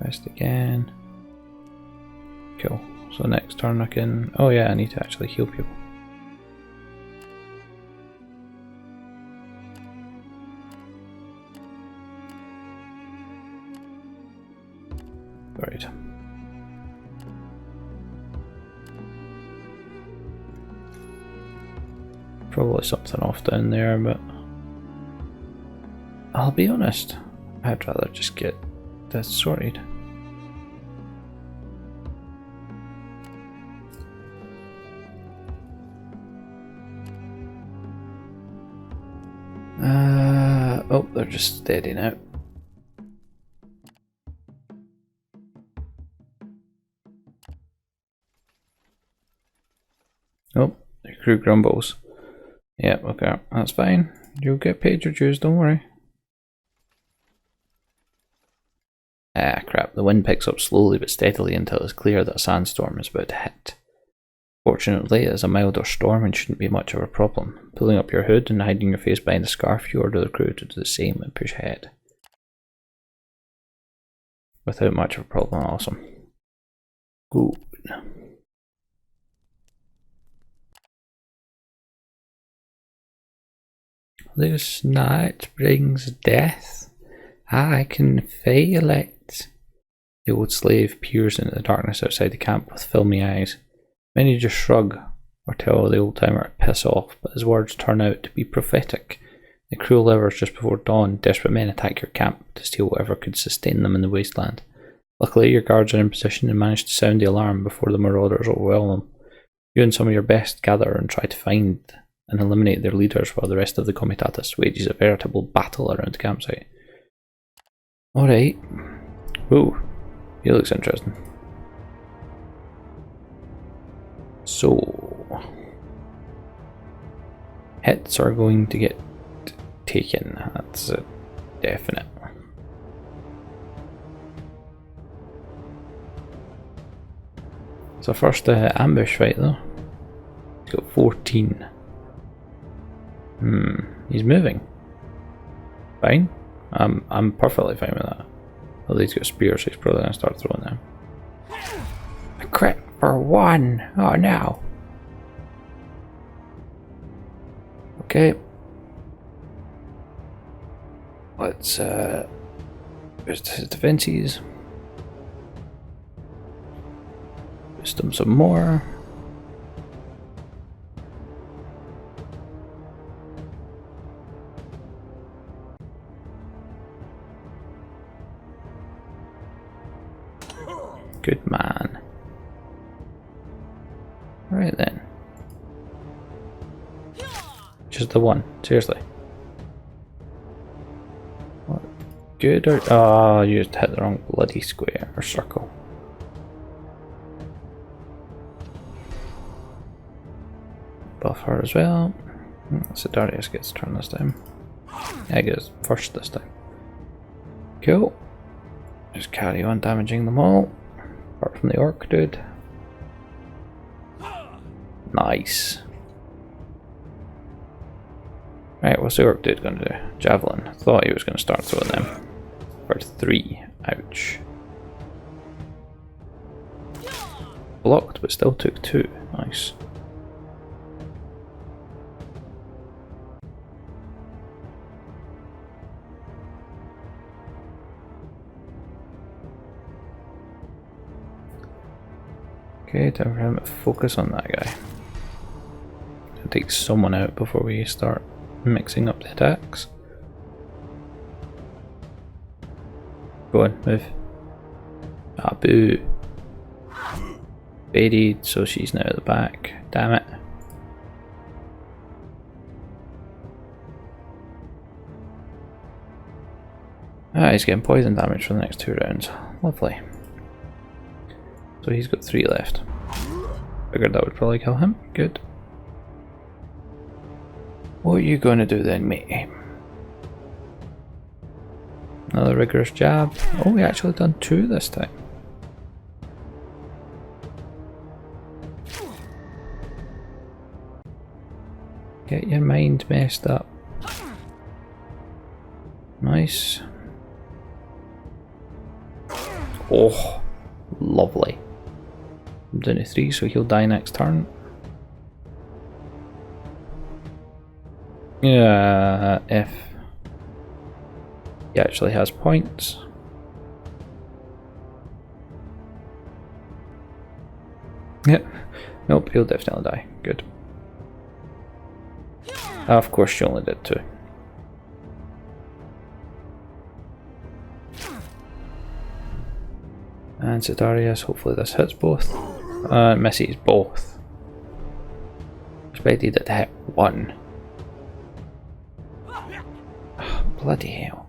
Rest again. Cool. So next turn I can... Oh yeah, I need to actually heal people. Right. Probably something off down there, but... I'll be honest, I'd rather just get this sorted. Oh, they're just steady now. Oh, the crew grumbles. Yep, okay, that's fine. You'll get paid your dues, don't worry. Ah, crap, the wind picks up slowly but steadily until it's clear that a sandstorm is about to hit. Fortunately, it is a milder storm and shouldn't be much of a problem. Pulling up your hood and hiding your face behind a scarf, you order the crew to do the same and push ahead. Without much of a problem, awesome. Good. This night brings death. I can feel it. The old slave peers into the darkness outside the camp with filmy eyes. Many just shrug or tell the old timer to piss off, but his words turn out to be prophetic. The cruel hours just before dawn, desperate men attack your camp to steal whatever could sustain them in the wasteland. Luckily, your guards are in position and manage to sound the alarm before the marauders overwhelm them. You and some of your best gather and try to find and eliminate their leaders while the rest of the Comitatus wages a veritable battle around the campsite. Alright. Ooh, he looks interesting. So, hits are going to get taken, that's a definite. So first ambush fight though. He's got 14. He's moving. Fine. I'm perfectly fine with that. Although he's got spears, so he's probably gonna start throwing them. A crit for 1! Oh no! Okay. Let's boost his defenses. Boost him some more. Good man. Right then. Just the one, seriously. What? Good or... Oh, you just hit the wrong bloody square or circle. Buff her as well. So Darius gets turn this time. Yeah, I guess first this time. Cool. Just carry on damaging them all. Apart from the orc dude. Nice. Right, what's the orc dude gonna do? Javelin. I thought he was gonna start throwing them. For 3. Ouch. Blocked, but still took 2. Nice. Okay, time for him to focus on that guy. I'll take someone out before we start mixing up the attacks. Go on, move. Ah, boo. Baited, so she's now at the back. Damn it. Ah, he's getting poison damage for the next 2 rounds. Lovely. So he's got 3 left. Figured that would probably kill him. Good. What are you going to do then, mate? Another rigorous jab. Oh, we actually done 2 this time. Get your mind messed up. Nice. Oh, lovely. I'm down to 3, so he'll die next turn. Yeah, if he actually has points. Yep. Nope, he'll definitely die. Good. Of course, she only did 2. And Cetarius, hopefully this hits both. Misses both. Expected it to hit 1. Oh, bloody hell.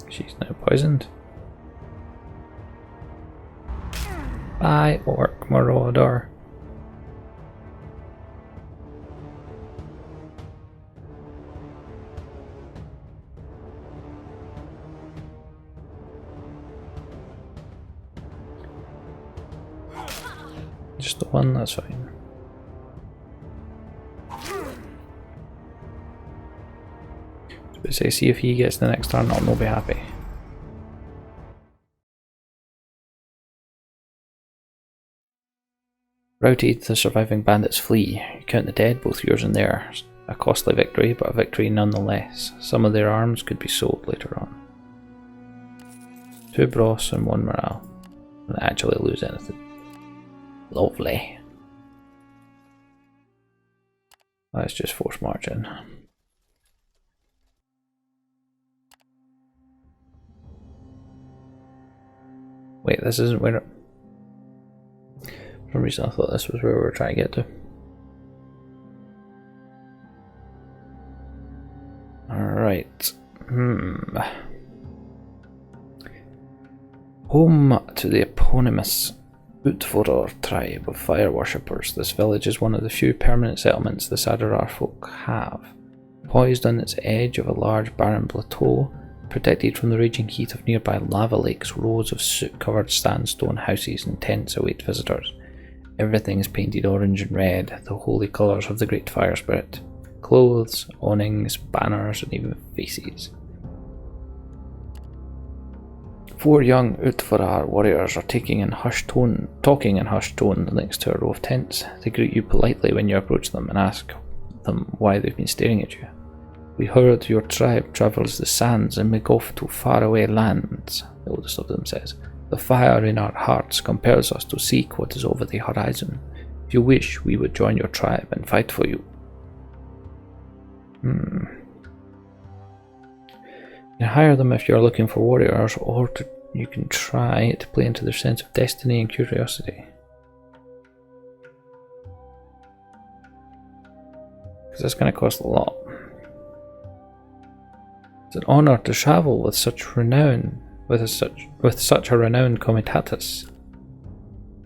She's now poisoned. Bye, Orc Marauder. Just the 1, that's fine. But say, see if he gets the next turn, I'll not be happy. Routed, the surviving bandits flee. You count the dead, both yours and theirs. A costly victory, but a victory nonetheless. Some of their arms could be sold later on. 2 bros and 1 morale. Don't actually lose anything. Lovely. Let's just force margin. Wait, this isn't where... For some reason I thought this was where we were trying to get to. Alright. Home to the eponymous Utvoror tribe of fire worshippers, this village is one of the few permanent settlements the Sadarar folk have. Poised on its edge of a large barren plateau, protected from the raging heat of nearby lava lakes, rows of soot-covered sandstone houses and tents await visitors. Everything is painted orange and red, the holy colours of the great fire spirit. Clothes, awnings, banners, and even faces. 4 young Utvarar warriors are talking in hushed tone next to a row of tents. They greet you politely when you approach them and ask them why they've been staring at you. We heard your tribe travels the sands and make off to faraway lands, the oldest of them says. The fire in our hearts compels us to seek what is over the horizon. If you wish, we would join your tribe and fight for you. You can hire them if you're looking for warriors, or you can try to play into their sense of destiny and curiosity. Because that's going to cost a lot. It's an honour to travel with such renown, with such a renowned Comitatus.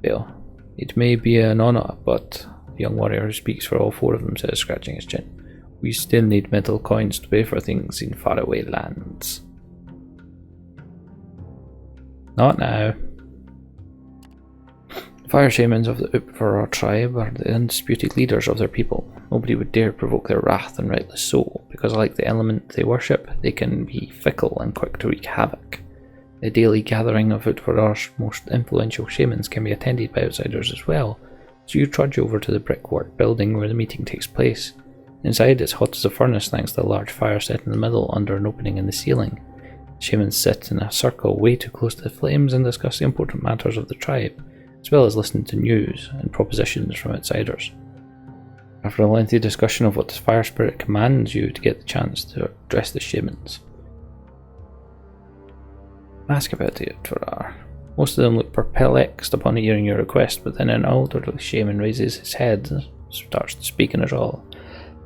Well, it may be an honour, but the young warrior who speaks for all 4 of them says, scratching his chin. We still need metal coins to pay for things in faraway lands. Not now. The fire shamans of the Utvarar tribe are the undisputed leaders of their people. Nobody would dare provoke their wrath, and rightly so, because like the element they worship, they can be fickle and quick to wreak havoc. The daily gathering of Utvarar's most influential shamans can be attended by outsiders as well, so you trudge over to the brickwork building where the meeting takes place. Inside, it's hot as a furnace thanks to a large fire set in the middle under an opening in the ceiling. The shamans sit in a circle way too close to the flames and discuss the important matters of the tribe, as well as listen to news and propositions from outsiders. After a lengthy discussion of what the fire spirit commands, you to get the chance to address the shamans. Ask about the Utvarar. Most of them look perplexed upon hearing your request, but then an elderly shaman raises his head and starts to speak in a drawl.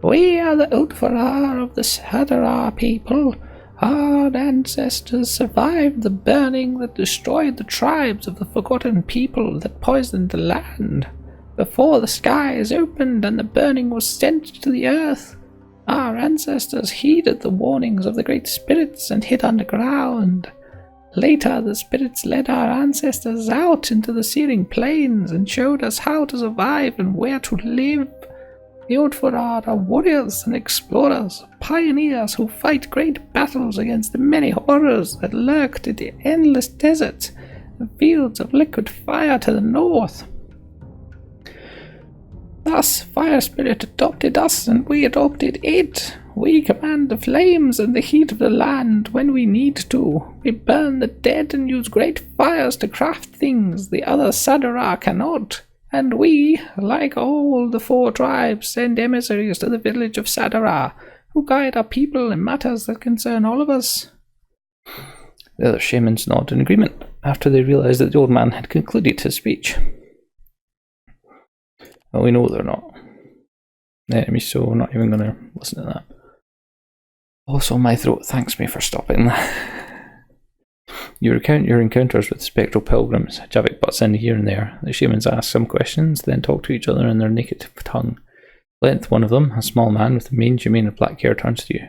We are the Utvarar of the Sadarar people. Our ancestors survived the burning that destroyed the tribes of the forgotten people that poisoned the land. Before the skies opened and the burning was sent to the earth, our ancestors heeded the warnings of the great spirits and hid underground. Later, the spirits led our ancestors out into the searing plains and showed us how to survive and where to live. The Odforad are warriors and explorers, pioneers who fight great battles against the many horrors that lurked in the endless desert and fields of liquid fire to the north. Thus, Fire Spirit adopted us and we adopted it. We command the flames and the heat of the land when we need to. We burn the dead and use great fires to craft things the other Sadara cannot. And we, like all the 4 tribes, send emissaries to the village of Sadara, who guide our people in matters that concern all of us. The other shamans nod in agreement after they realised that the old man had concluded his speech. Well, we know they're not enemies, so we're not even going to listen to that. Also, my throat thanks me for stopping that. You recount your encounters with spectral pilgrims. Javik butts in here and there. The shamans ask some questions, then talk to each other in their native tongue. At length, one of them, a small man with a mangy mane of black hair, turns to you.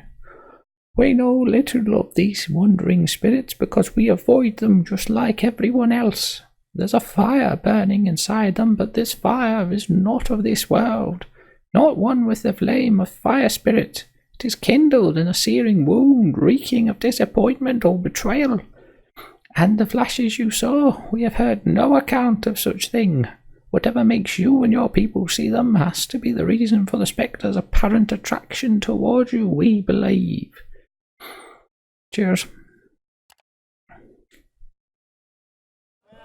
We know little of these wandering spirits because we avoid them just like everyone else. There's a fire burning inside them, but this fire is not of this world, not one with the flame of Fire Spirit. It is kindled in a searing wound, reeking of disappointment or betrayal. And the flashes you saw, we have heard no account of such thing. Whatever makes you and your people see them has to be the reason for the spectre's apparent attraction towards you, we believe. Cheers.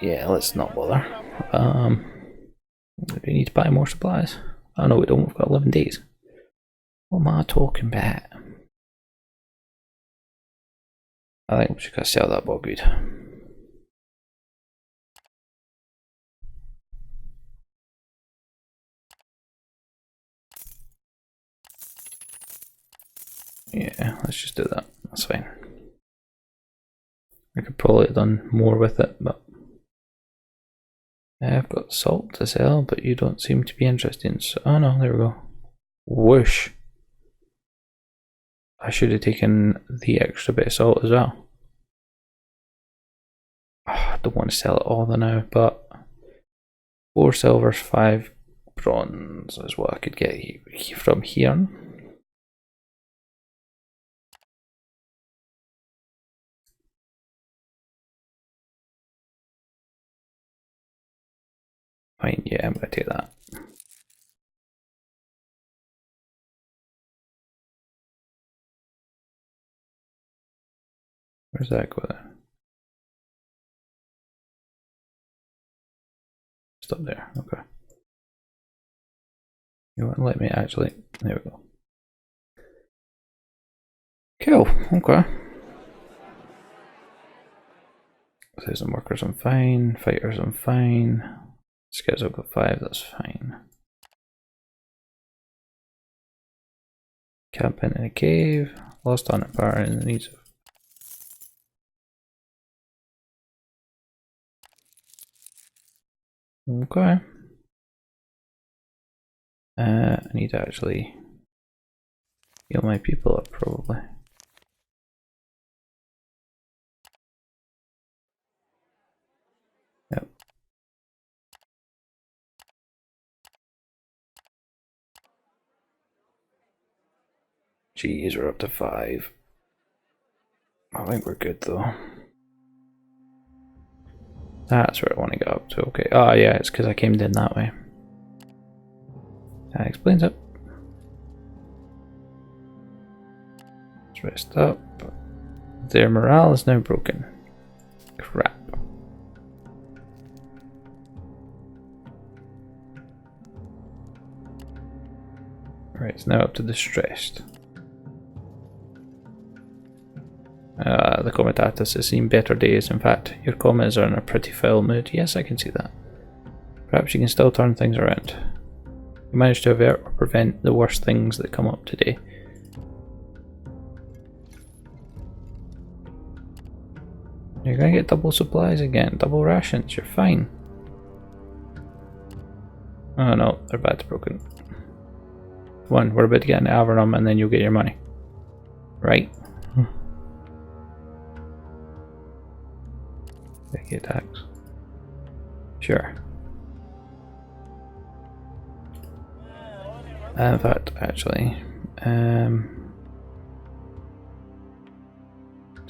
Yeah, let's not bother. Do we need to buy more supplies? Oh no, we don't. We've got 11 days. What am I talking about? I think we should go sell that bogweed. Yeah, let's just do that. That's fine. I could probably have done more with it, but I've got salt to sell, but you don't seem to be interested in. So, oh no, there we go. Whoosh! I should have taken the extra bit of salt as well. Oh, I don't want to sell it all now, but 4 silvers, 5 bronze is what I could get from here. Fine, yeah, I'm going to take that. Where's that go then? Just up there, okay. You want to let me actually, there we go. Cool, okay. Citizen workers, I'm fine. Fighters, I'm fine. Scouts, I've got 5, that's fine. Camping in a cave. Lost on a bar in the needs of. Okay. I need to actually heal my people up, probably. Yep. Jeez, we're up to 5. I think we're good though. That's where I want to get up to. Okay. Oh yeah, it's because I came in that way. That explains it. Let's rest up. Their morale is now broken. Crap. Right, it's now up to distressed. The Comitatus has seen better days. In fact, your comments are in a pretty foul mood. Yes, I can see that. Perhaps you can still turn things around. You managed to avert or prevent the worst things that come up today. You're gonna get 2 supplies again, 2 rations, you're fine. Oh no, their bad's broken. Come on, we're about to get an Avernum and then you'll get your money. Right? Decade tax. Sure. In fact, actually, to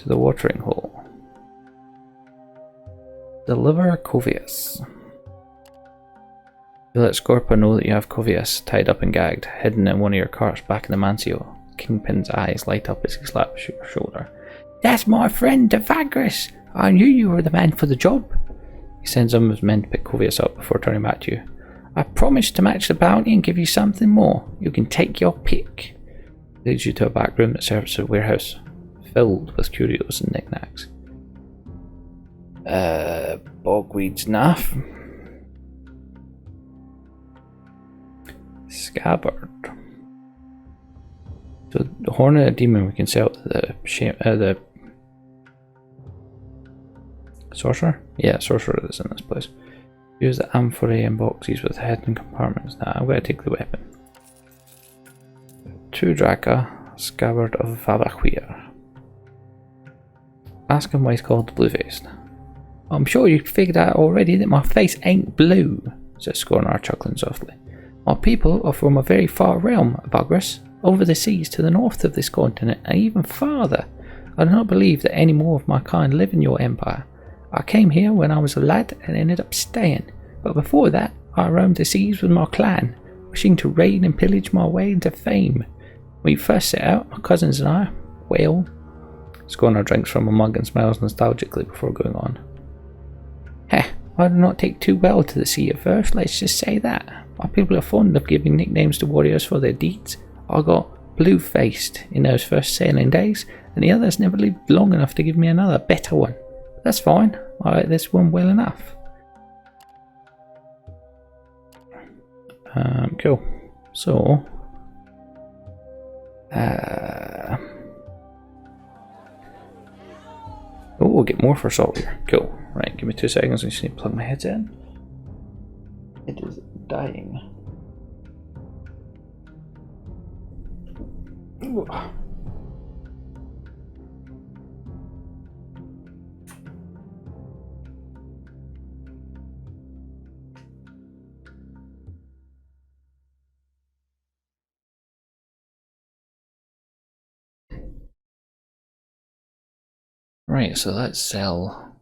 the watering hole. Deliver Covius. You let Scorpa know that you have Covius tied up and gagged, hidden in one of your carts back in the Mancio. Kingpin's eyes light up as he slaps your shoulder. That's my friend, the Vagrus! I knew you were the man for the job. He sends some of his men to pick Covius up before turning back to you. I promise to match the bounty and give you something more. You can take your pick. He leads you to a back room that serves as a warehouse, filled with curios and knickknacks. Bogweed's naff. Scabbard. So the horn of a demon we can sell to the sorcerer? Yeah, sorcerer is in this place. Use the amphorae in boxes with hidden compartments. Nah, I'm going to take the weapon. 2 Draka, Scabbard of Vavahuir. Ask him why he's called the Blue-Faced. I'm sure you figured out already that my face ain't blue, says Scornar, chuckling softly. My people are from a very far realm, Vagrus, over the seas to the north of this continent, and even farther. I do not believe that any more of my kind live in your empire. I came here when I was a lad and ended up staying, but before that I roamed the seas with my clan, wishing to raid and pillage my way into fame. When we first set out, my cousins and I, well... Scorner drinks from a mug and smiles nostalgically before going on. Heh, I do not take too well to the sea at first, let's just say that. My people are fond of giving nicknames to warriors for their deeds. I got blue-faced in those first sailing days, and the others never lived long enough to give me another, better one. That's fine, I like this one well enough. Cool. So... Oh, we'll get more for salt here. Cool. Right, give me 2 seconds, I just need to plug my heads in. It is dying. Ooh. Right, so let's sell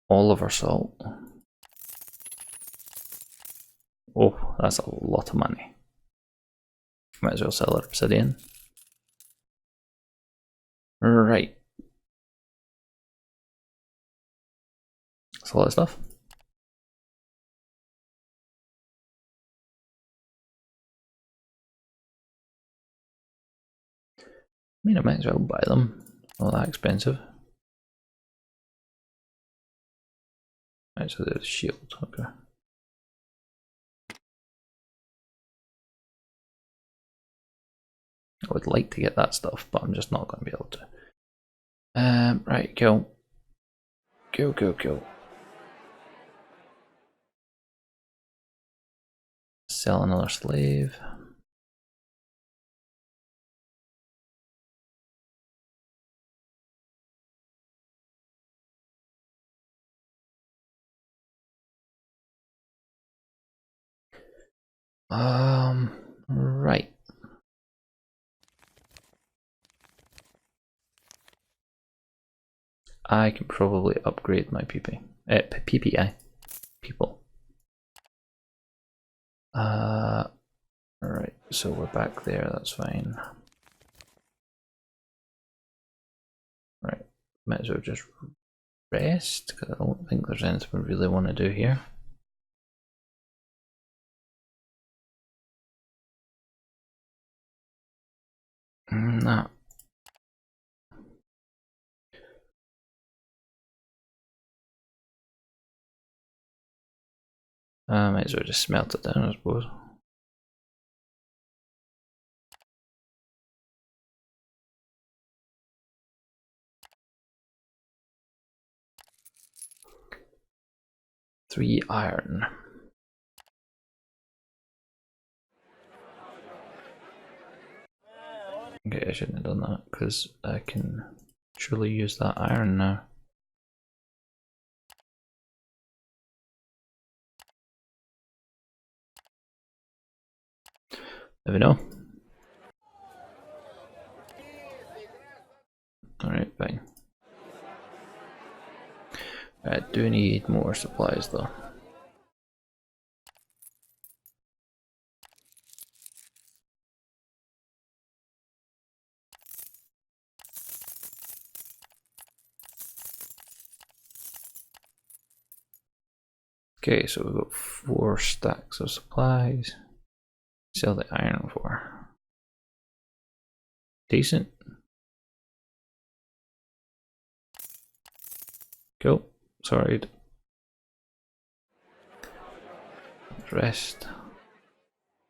all of our salt. Oh, that's a lot of money. Might as well sell our obsidian. Right. That's a lot of stuff. I mean, I might as well buy them. Not that expensive. Right, so there's a shield. Okay. I would like to get that stuff, but I'm just not going to be able to. Right, go. Go. Sell another slave. Right. I can probably upgrade my PPI. People. Alright, so we're back there, that's fine. Right, might as well just rest, because I don't think there's anything we really want to do here. Nah. Might as well just smelt it down, I suppose. Three iron. Okay, I shouldn't have done that because I can truly use that iron now. Never know. Alright, fine. I do need more supplies though. Okay, so we've got 4 stacks of supplies. Sell the iron for. Decent. Cool. Sorry. Rest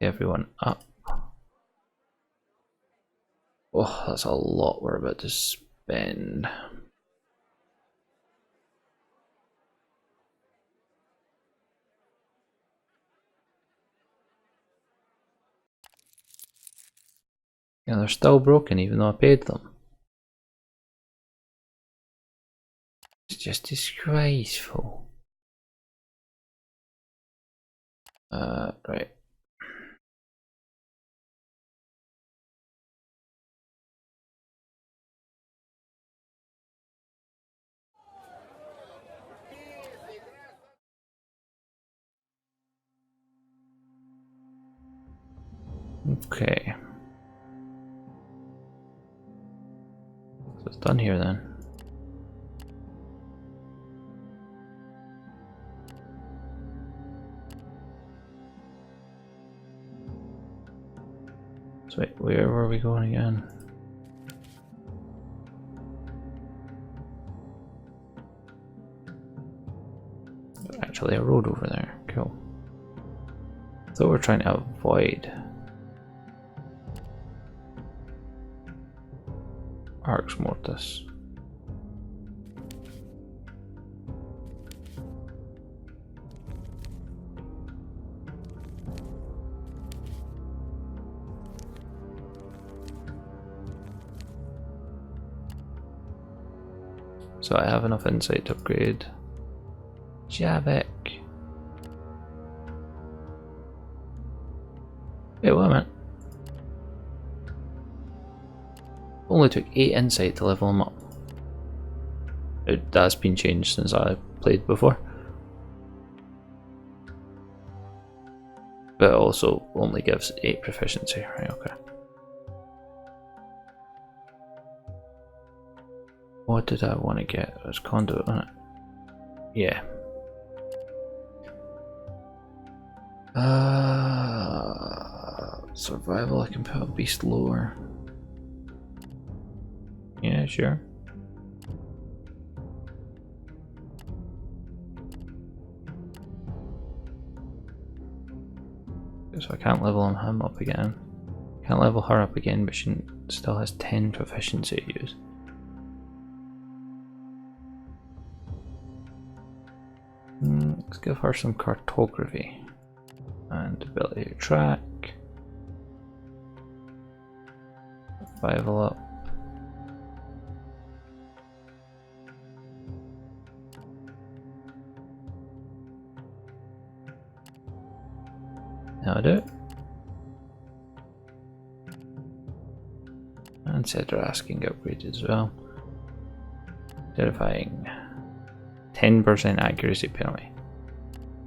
everyone up. Oh, that's a lot we're about to spend. Yeah, they're still broken even though I paid them. It's just disgraceful. Right. Okay. So it's done here then. So wait, where were we going again? Actually a road over there, cool. So we're trying to avoid Arx Mortis. So I have enough insight to upgrade Javik. Wait, wait a minute. Only took 8 insight to level him up. That's been changed since I played before. But it also only gives 8 proficiency, right? Okay. What did I want to get? It was conduit, wasn't it? Yeah. Survival, I can put a beast lower. Yeah, sure. So I can't level him up again. Can't level her up again, but she still has 10 proficiency to use. Let's give her some cartography and ability to track. Survival up. Now I do it. And Cedrasking upgraded as well. Terrifying. 10% accuracy penalty.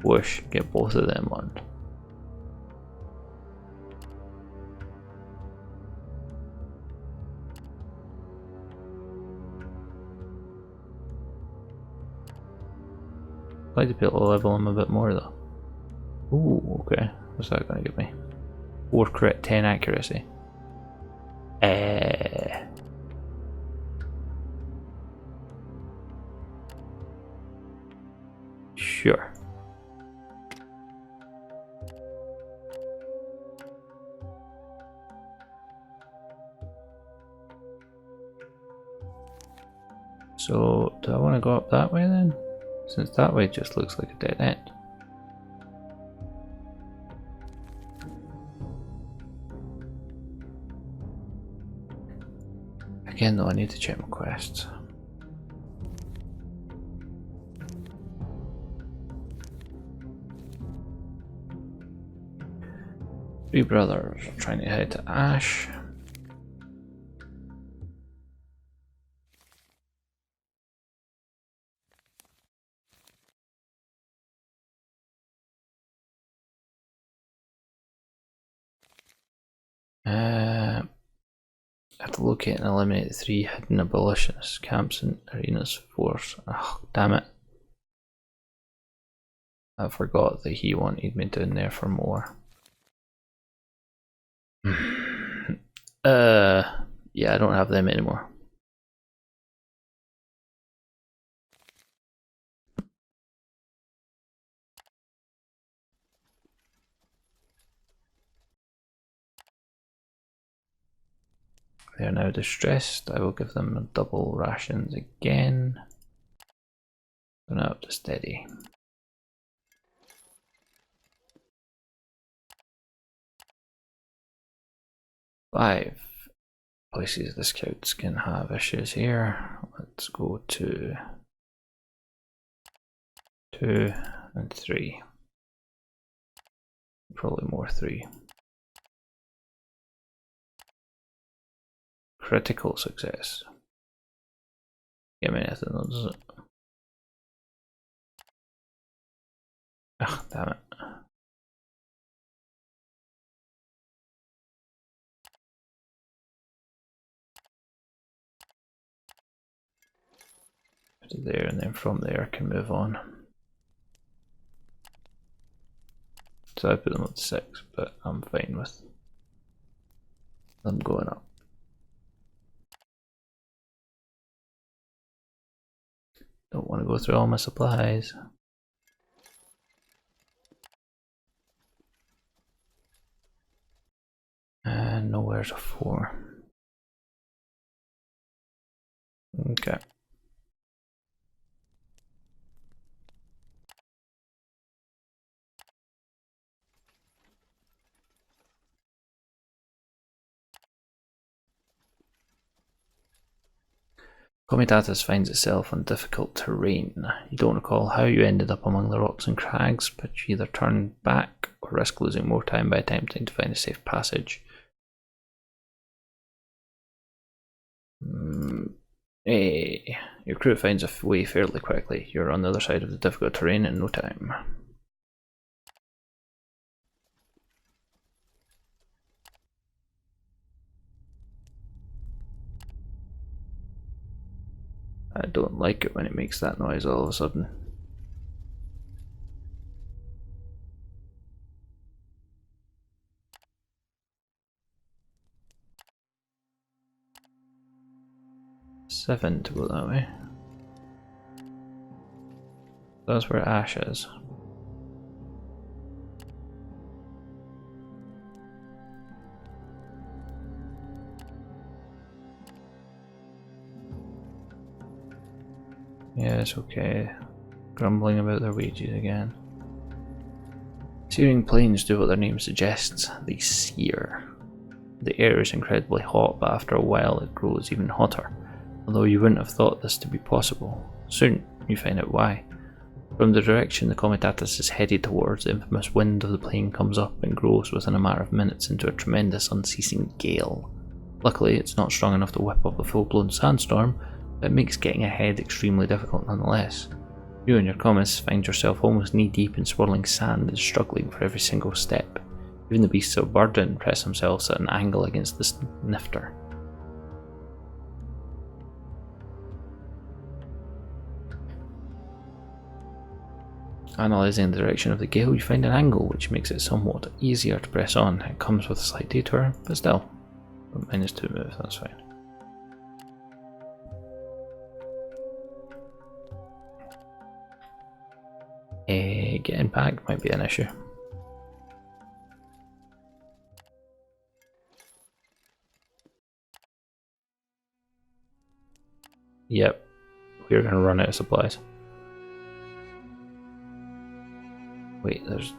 Whoosh, get both of them on. I'd like to be able to level him a bit more though. Ooh, okay. What's that going to give me? 4 crit, 10 accuracy. Sure. So, do I want to go up that way then? Since that way just looks like a dead end. Again though, I need to check my quests. Three brothers are trying to head to Ash. I have to locate and eliminate the 3 hidden abolitionist camps in Arena's force. Oh, damn it. I forgot that he wanted me down there for more. Yeah, I don't have them anymore. They are now distressed. I will give them double rations again. So now up to steady. Five places the scouts can have issues here. Let's go to 2 and 3. Probably more 3. Critical success. Give me anything though, does it? Ah, damn it. To there, and then from there I can move on. So I put them up to 6, but I'm fine with them going up. Don't want to go through all my supplies. And nowhere's a 4. Okay. Comitatus finds itself on difficult terrain. You don't recall how you ended up among the rocks and crags, but you either turn back or risk losing more time by attempting to find a safe passage. Hey, your crew finds a way fairly quickly. You're on the other side of the difficult terrain in no time. I don't like it when it makes that noise all of a sudden. Seven to go that way. That's where Ash is. Yeah, it's okay. Grumbling about their wages again. Searing plains do what their name suggests, they sear. The air is incredibly hot, but after a while it grows even hotter, although you wouldn't have thought this to be possible. Soon you find out why. From the direction the Comitatus is headed towards, the infamous wind of the plain comes up and grows within a matter of minutes into a tremendous unceasing gale. Luckily it's not strong enough to whip up a full-blown sandstorm, but it makes getting ahead extremely difficult nonetheless. You and your commis find yourself almost knee-deep in swirling sand and struggling for every single step. Even the beasts of burden press themselves at an angle against the snifter. Analysing the direction of the gale, you find an angle which makes it somewhat easier to press on. It comes with a slight detour, but still. -2 move, that's fine. Getting back might be an issue. Yep, we're going to run out of supplies. Wait, there's...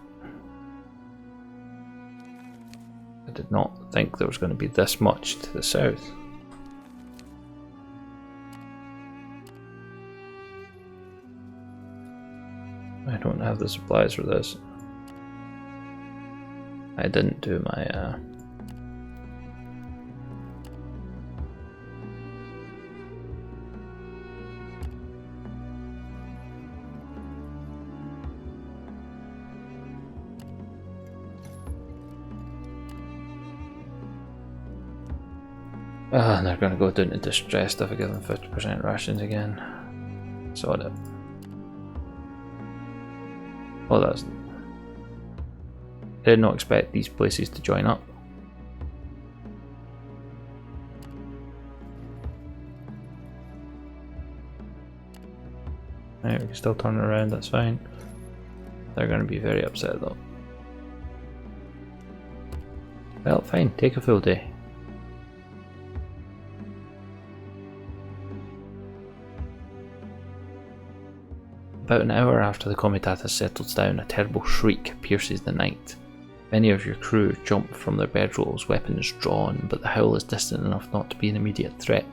I did not think there was going to be this much to the south. I don't have the supplies for this. I didn't do my and they're gonna go down to distressed if I give them 50% rations again. Sod it. Oh, that's... I did not expect these places to join up. Right, we can still turn it around, that's fine. They're going to be very upset though. Well, fine, take a full day. About an hour after the Comitatus settles down, a terrible shriek pierces the night. Many of your crew jump from their bedrolls, weapons drawn, but the howl is distant enough not to be an immediate threat.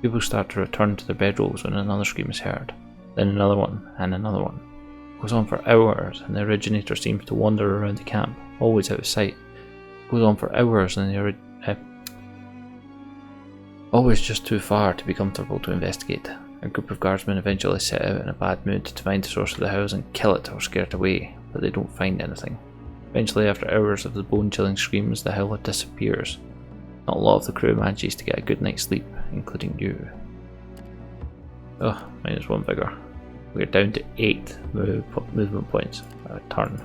People start to return to their bedrolls when another scream is heard, then another one, and another one. It goes on for hours, and the originator seems to wander around the camp, always out of sight. It goes on for hours, and always just too far to be comfortable to investigate. A group of guardsmen eventually set out in a bad mood to find the source of the house and kill it or scare it away, but they don't find anything. Eventually, after hours of the bone-chilling screams, the howler disappears. Not a lot of the crew manages to get a good night's sleep, including you. Oh, -1 vigor. We're down to 8 movement points a turn.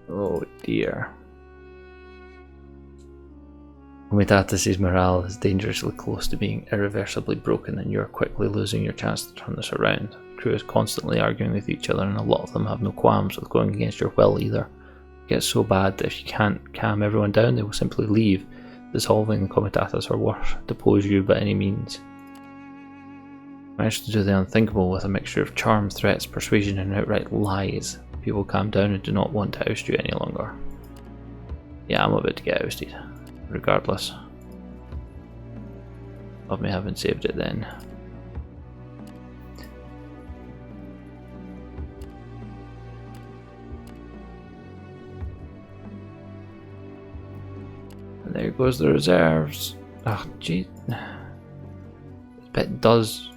Oh dear. Comitatus' morale is dangerously close to being irreversibly broken, and you are quickly losing your chance to turn this around. The crew is constantly arguing with each other, and a lot of them have no qualms with going against your will either. It gets so bad that if you can't calm everyone down, they will simply leave, dissolving the Comitatus or worse, depose you by any means. Managed to do the unthinkable with a mixture of charm, threats, persuasion, and outright lies. People calm down and do not want to oust you any longer. Yeah, I'm about to get ousted, regardless of me having saved it then. And there goes the reserves. Oh, gee. This bit does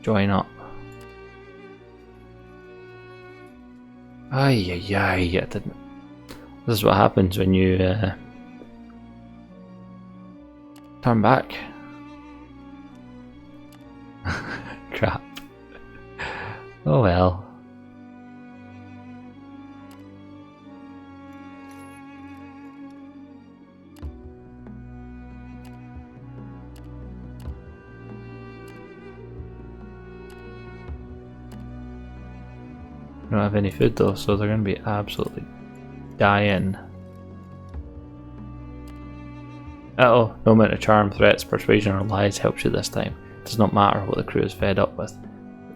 join up. Ay, I didn't. This is what happens when you turn back. Crap. Oh well. I don't have any food though, so they're going to be absolutely dying. Uh-oh, no amount of charm, threats, persuasion or lies helps you this time. It does not matter what the crew is fed up with.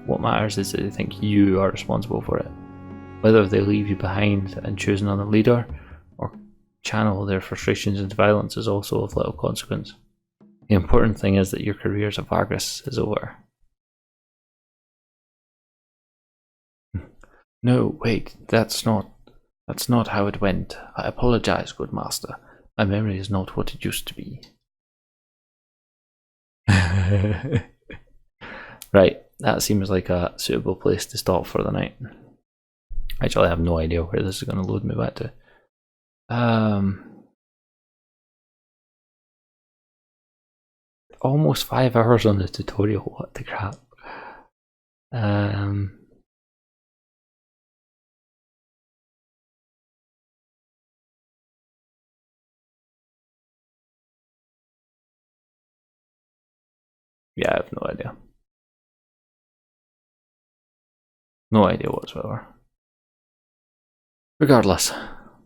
What matters is that they think you are responsible for it. Whether they leave you behind and choose another leader, or channel their frustrations into violence is also of little consequence. The important thing is that your career as a Vagrus is over. No, wait, that's not how it went. I apologize, good master. My memory is not what it used to be. Right, that seems like a suitable place to stop for the night. Actually, I have no idea where this is going to load me back to. Almost 5 hours on the tutorial, what the crap. Yeah, I have no idea. No idea whatsoever. Regardless,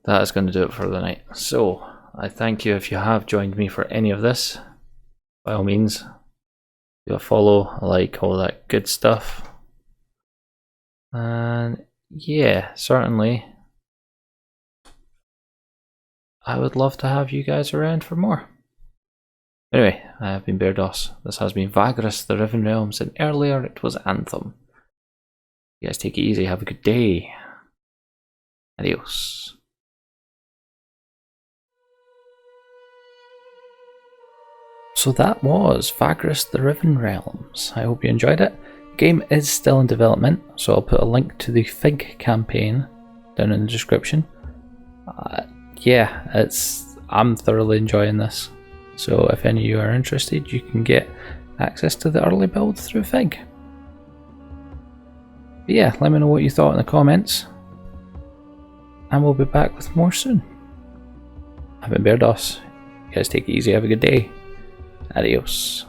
that is going to do it for the night. So, I thank you if you have joined me for any of this. By all means, do a follow, a like, all that good stuff. And yeah, certainly I would love to have you guys around for more. Anyway, I have been Bairdos. This has been Vagrus, the Riven Realms, and earlier it was Anthem. You guys take it easy, have a good day. Adios. So that was Vagrus, the Riven Realms. I hope you enjoyed it. The game is still in development, so I'll put a link to the Fig campaign down in the description. Yeah, I'm thoroughly enjoying this. So if any of you are interested, you can get access to the early build through Fig. But yeah, let me know what you thought in the comments, and we'll be back with more soon. I've been Bairdos. You guys take it easy, have a good day. Adios.